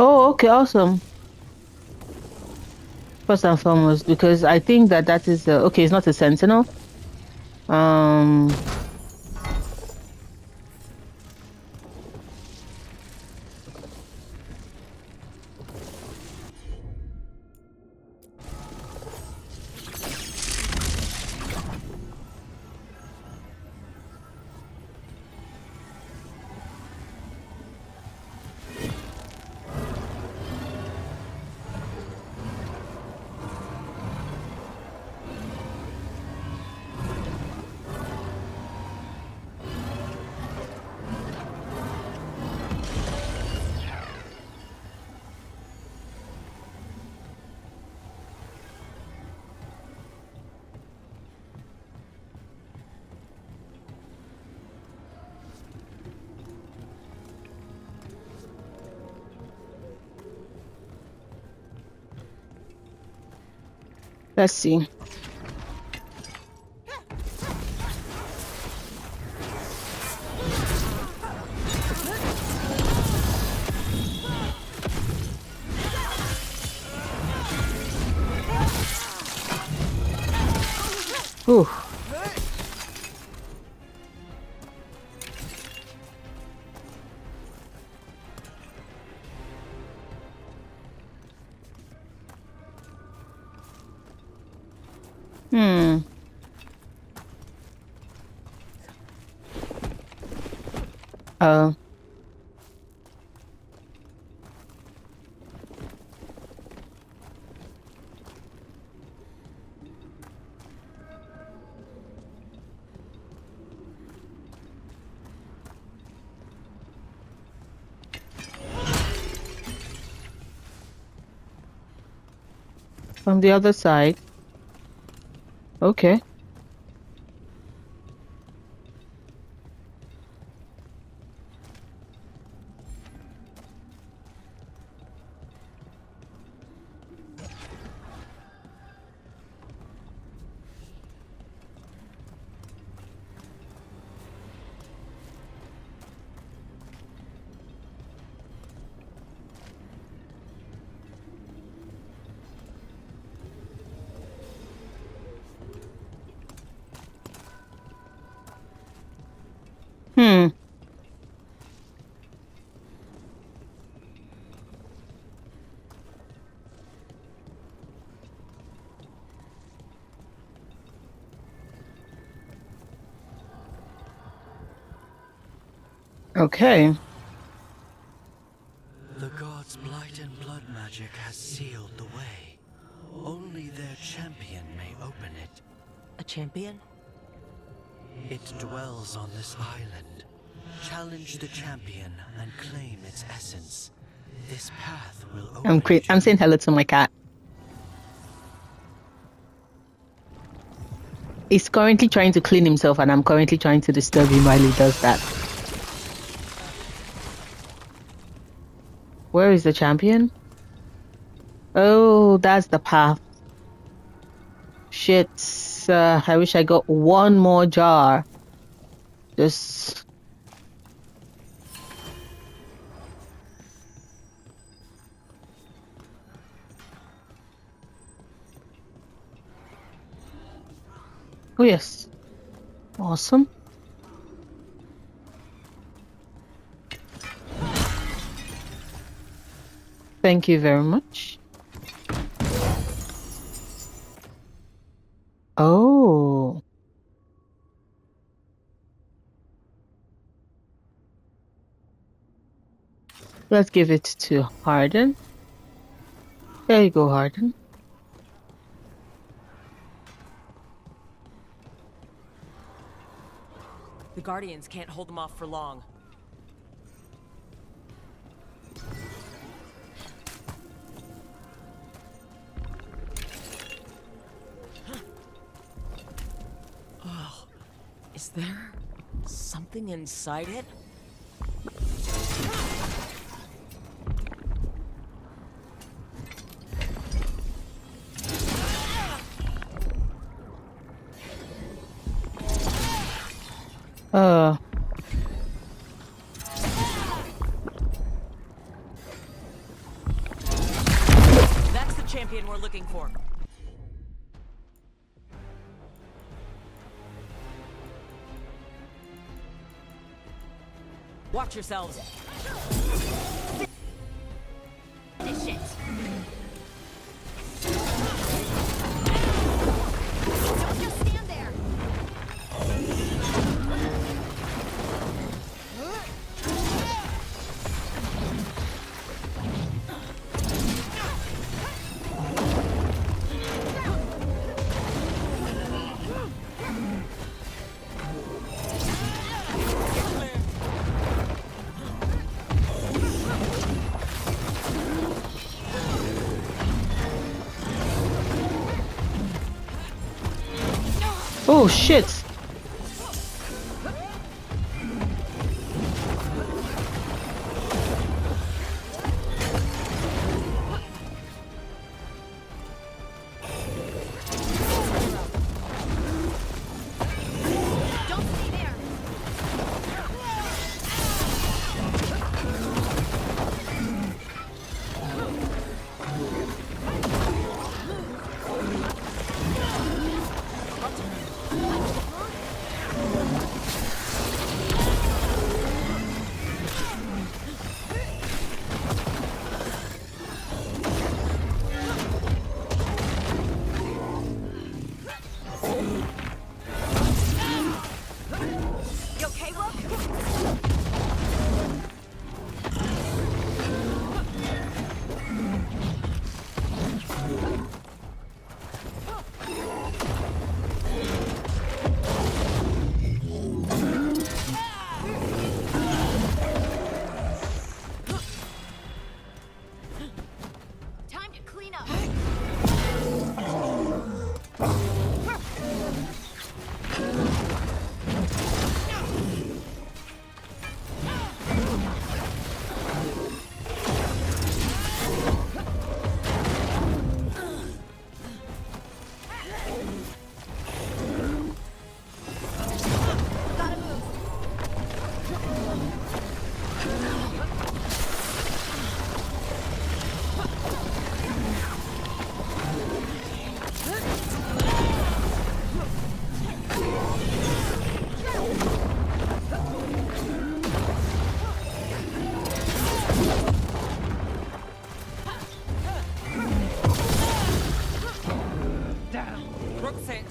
Oh, okay, awesome. First and foremost, because I think that is okay. It's not a sentinel. Let's see. Ooh. Oh. From the other side. Okay. Okay. The god's blight and blood magic has sealed the way. Only their champion may open it. A champion? It dwells on this island. Challenge the champion and claim its essence. This path will open I'm saying hello to my cat. He's currently trying to clean himself, and I'm currently trying to disturb him while he does that. Where is the champion? Oh, that's the path. Shit. I wish I got one more jar. Just... Oh, yes. Awesome. Thank you very much. Oh. Let's give it to Harden. There you go, Harden. The Guardians can't hold them off for long. Oh, is there something inside it? That's the champion we're looking for. Watch yourselves. This shit. Don't just stand there. Oh, shit. Brooks it.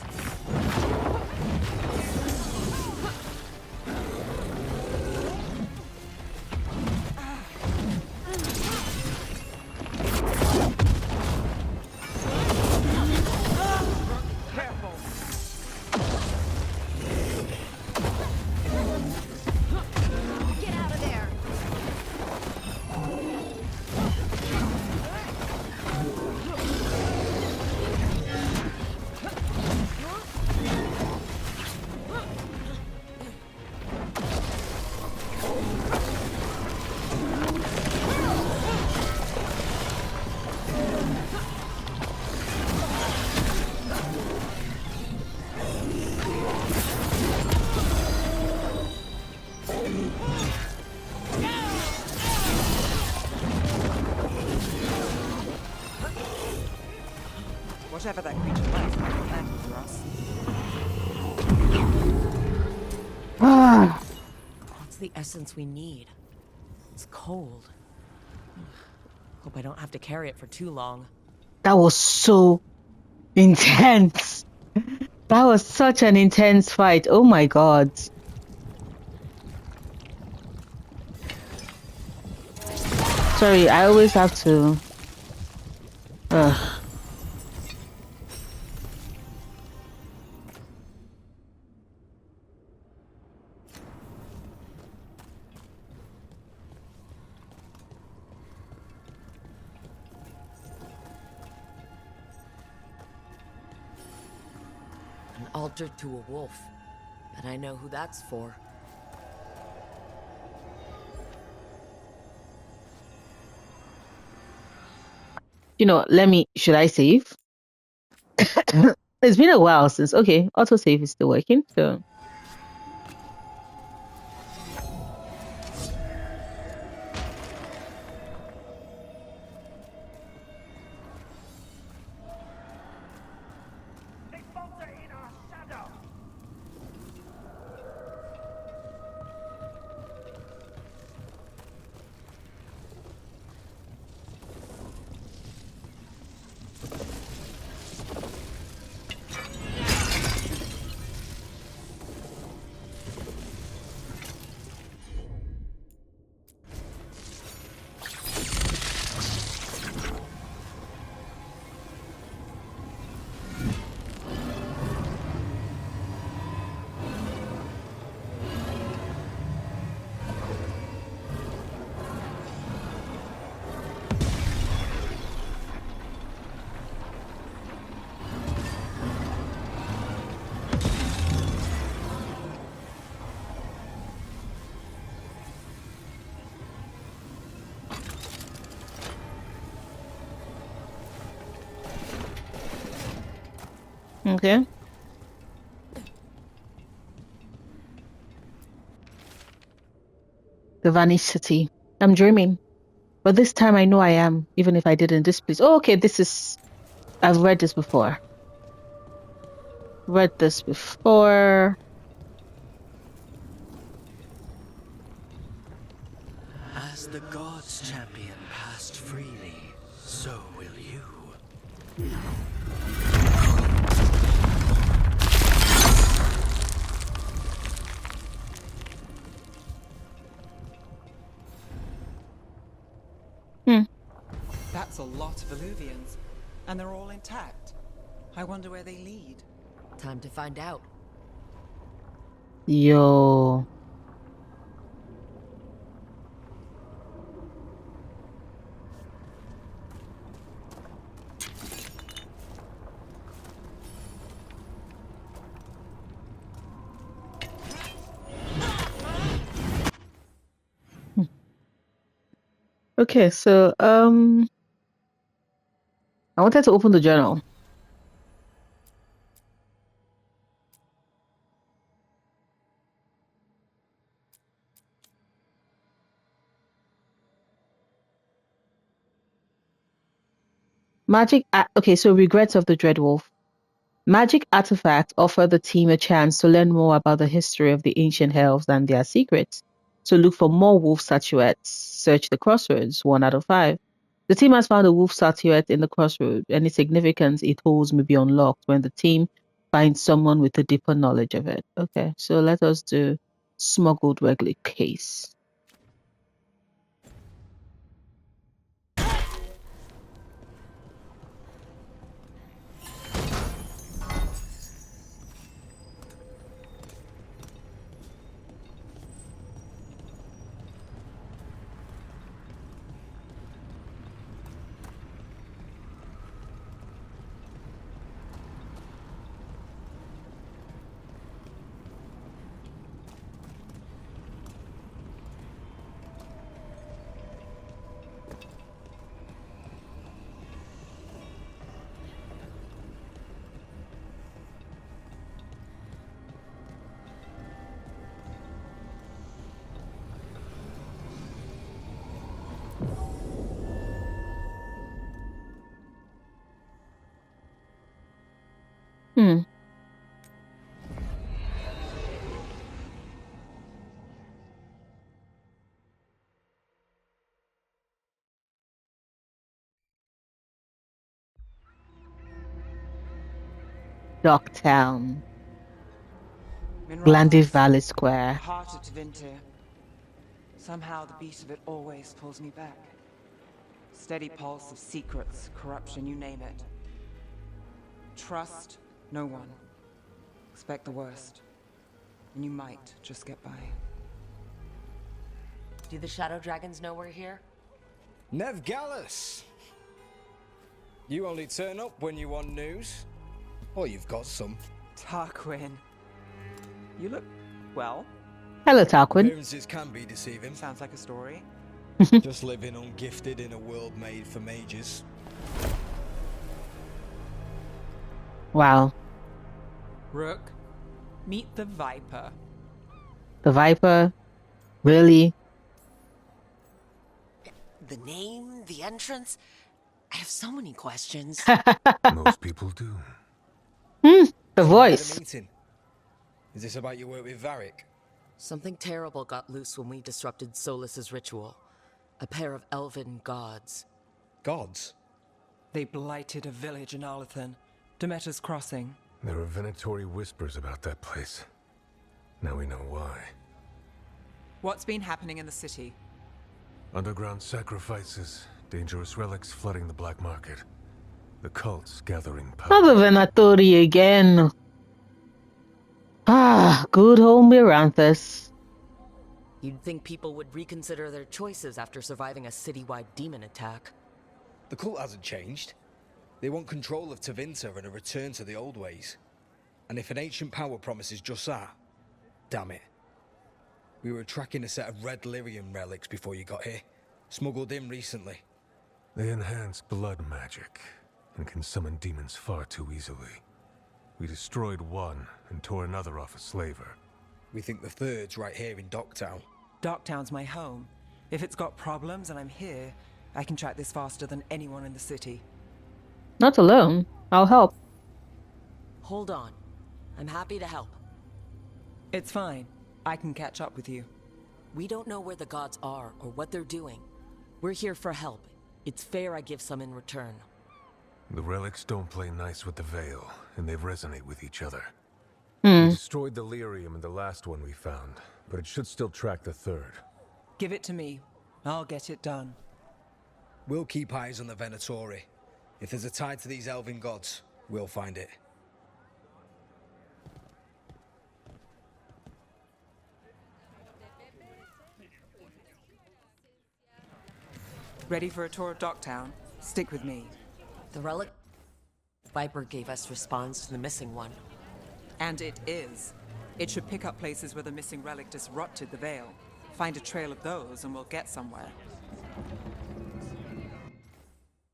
Careful. Get out of there! Whatever that creature was, I got that for us. Ah, What's the essence we need? It's cold. Hope I don't have to carry it for too long. that was so intense. That was such an intense fight. Oh my god. Sorry, I always have to. Ugh. An altar to a wolf. Bet I know who that's for. Should I save? It's been a while since. Okay, autosave is still working. So okay. The vanished city. I'm dreaming. But this time I know I am, even if I didn't this place. Oh, okay, I've read this before. Read this before. As the gods' champion passed freely, so will you. That's a lot of Illuvians, and they're all intact. I wonder where they lead. Time to find out. Yo. Okay, so I wanted to open the journal. Okay, so regrets of the Dreadwolf. Magic artifacts offer the team a chance to learn more about the history of the ancient elves and their secrets. So look for more wolf statuettes. Search the Crossroads, 1 out of 5. The team has found a wolf statuette in the Crossroads. Any significance it holds may be unlocked when the team find someone with a deeper knowledge of it. Okay, so let us do smuggled relic case. Hmm. Docktown, Glandy Valley Square. Heart of Tevinter. Somehow the beat of it always pulls me back. Steady pulse of secrets, corruption, you name it. Trust no one. Expect the worst. And you might just get by. Do the Shadow Dragons know we're here? Nev Gallus! You only turn up when you want news. Or you've got some. Tarquin. You look well. Hello, Tarquin. Appearances can be deceiving. Sounds like a story. Just living ungifted in a world made for mages. Wow. Rook, meet the Viper. The Viper? Really? The name, the entrance. I have so many questions. Most people do. The voice. Meeting. Is this about your work with Varric? Something terrible got loose when we disrupted Solas's ritual. A pair of elven gods. Gods? They blighted a village in Arlethan, Demeter's Crossing. There are venatory whispers about that place. Now we know why. What's been happening in the city? Underground sacrifices, dangerous relics flooding the black market. The cults gathering power. Another Venatori again. Ah, good old Miranthus. You'd think people would reconsider their choices after surviving a citywide demon attack. The cult hasn't changed. They want control of Tevinter and a return to the old ways. And if an ancient power promises just that, damn it. We were tracking a set of red lyrium relics before you got here. Smuggled in recently. They enhance blood magic and can summon demons far too easily. We destroyed one and tore another off a slaver. We think the third's right here in Docktown. Docktown's my home. If it's got problems and I'm here, I can track this faster than anyone in the city. Not alone. I'll help. Hold on. I'm happy to help. It's fine. I can catch up with you. We don't know where the gods are or what they're doing. We're here for help. It's fair I give some in return. The relics don't play nice with the Veil, and they resonate with each other. Hmm. We destroyed the lyrium in the last one we found, but it should still track the third. Give it to me. I'll get it done. We'll keep eyes on the Venatori. If there's a tie to these elven gods, we'll find it. Ready for a tour of Docktown? Stick with me. The relic Viper gave us responds to the missing one. And it is. It should pick up places where the missing relic disrupted the Veil. Find a trail of those and we'll get somewhere.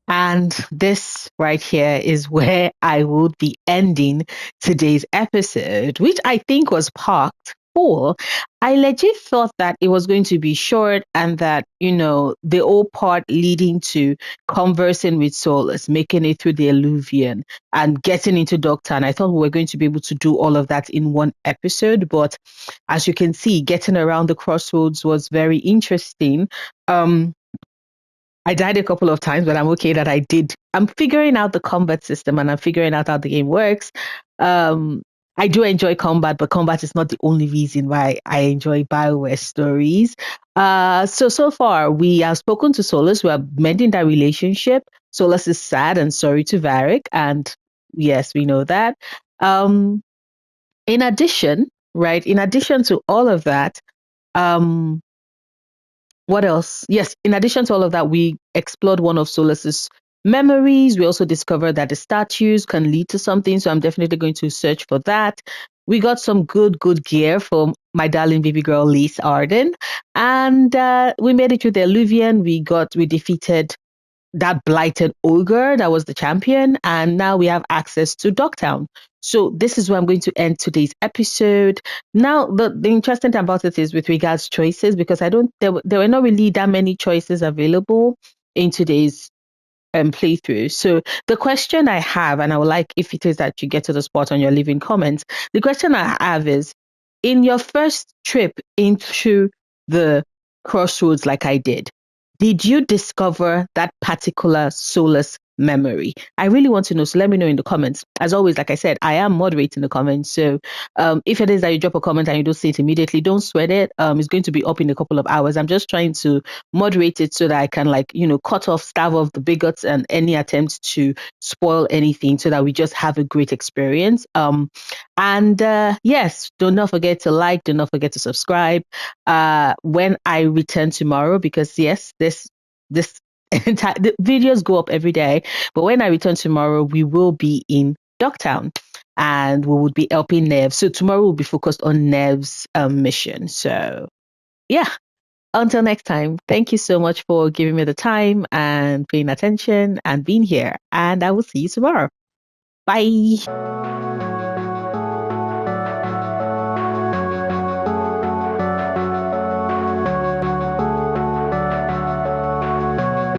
And this right here is where I would be ending today's episode, which I think was parked for. I legit thought that it was going to be short and that, the whole part leading to conversing with Solas, making it through the Alluvian and getting into Docktown. I thought we were going to be able to do all of that in one episode. But as you can see, getting around the Crossroads was very interesting. I died a couple of times, but I'm okay that I did I'm figuring out the combat system and I'm figuring out how the game works. I do enjoy combat, but combat is not the only reason why I enjoy BioWare stories. So far we have spoken to Solas. We are mending that relationship. Solas is sad and sorry to Varric, and yes, we know that. In addition, right? In addition to all of that, um, what else? Yes, in addition to all of that, we explored one of Solas's memories. We also discovered that the statues can lead to something, so I'm definitely going to search for that. We got some good gear from my darling baby girl, Lise Arden, and we made it through the Illuvian. We defeated that blighted ogre that was the champion, and now we have access to Dogtown. So this is where I'm going to end today's episode. Now, the interesting thing about it is with regards choices, because there were not really that many choices available in today's playthrough. So the question I have, and I would like if it is that you get to the spot on your leaving comments, the question I have is, in your first trip into the Crossroads like I did you discover that particular Solas memory? I really want to know, so let me know in the comments. As always, like I said, I am moderating the comments, so if it is that you drop a comment and you don't see it immediately, don't sweat it. It's going to be up in a couple of hours. I'm just trying to moderate it so that I can starve off the bigots and any attempt to spoil anything, so that we just have a great experience. Yes, do not forget to like, do not forget to subscribe when I return tomorrow, because yes, this the videos go up every day, but when I return tomorrow, we will be in Dogtown and we will be helping Nev. So tomorrow will be focused on Nev's mission. So yeah, until next time, thank you so much for giving me the time and paying attention and being here, and I will see you tomorrow. Bye.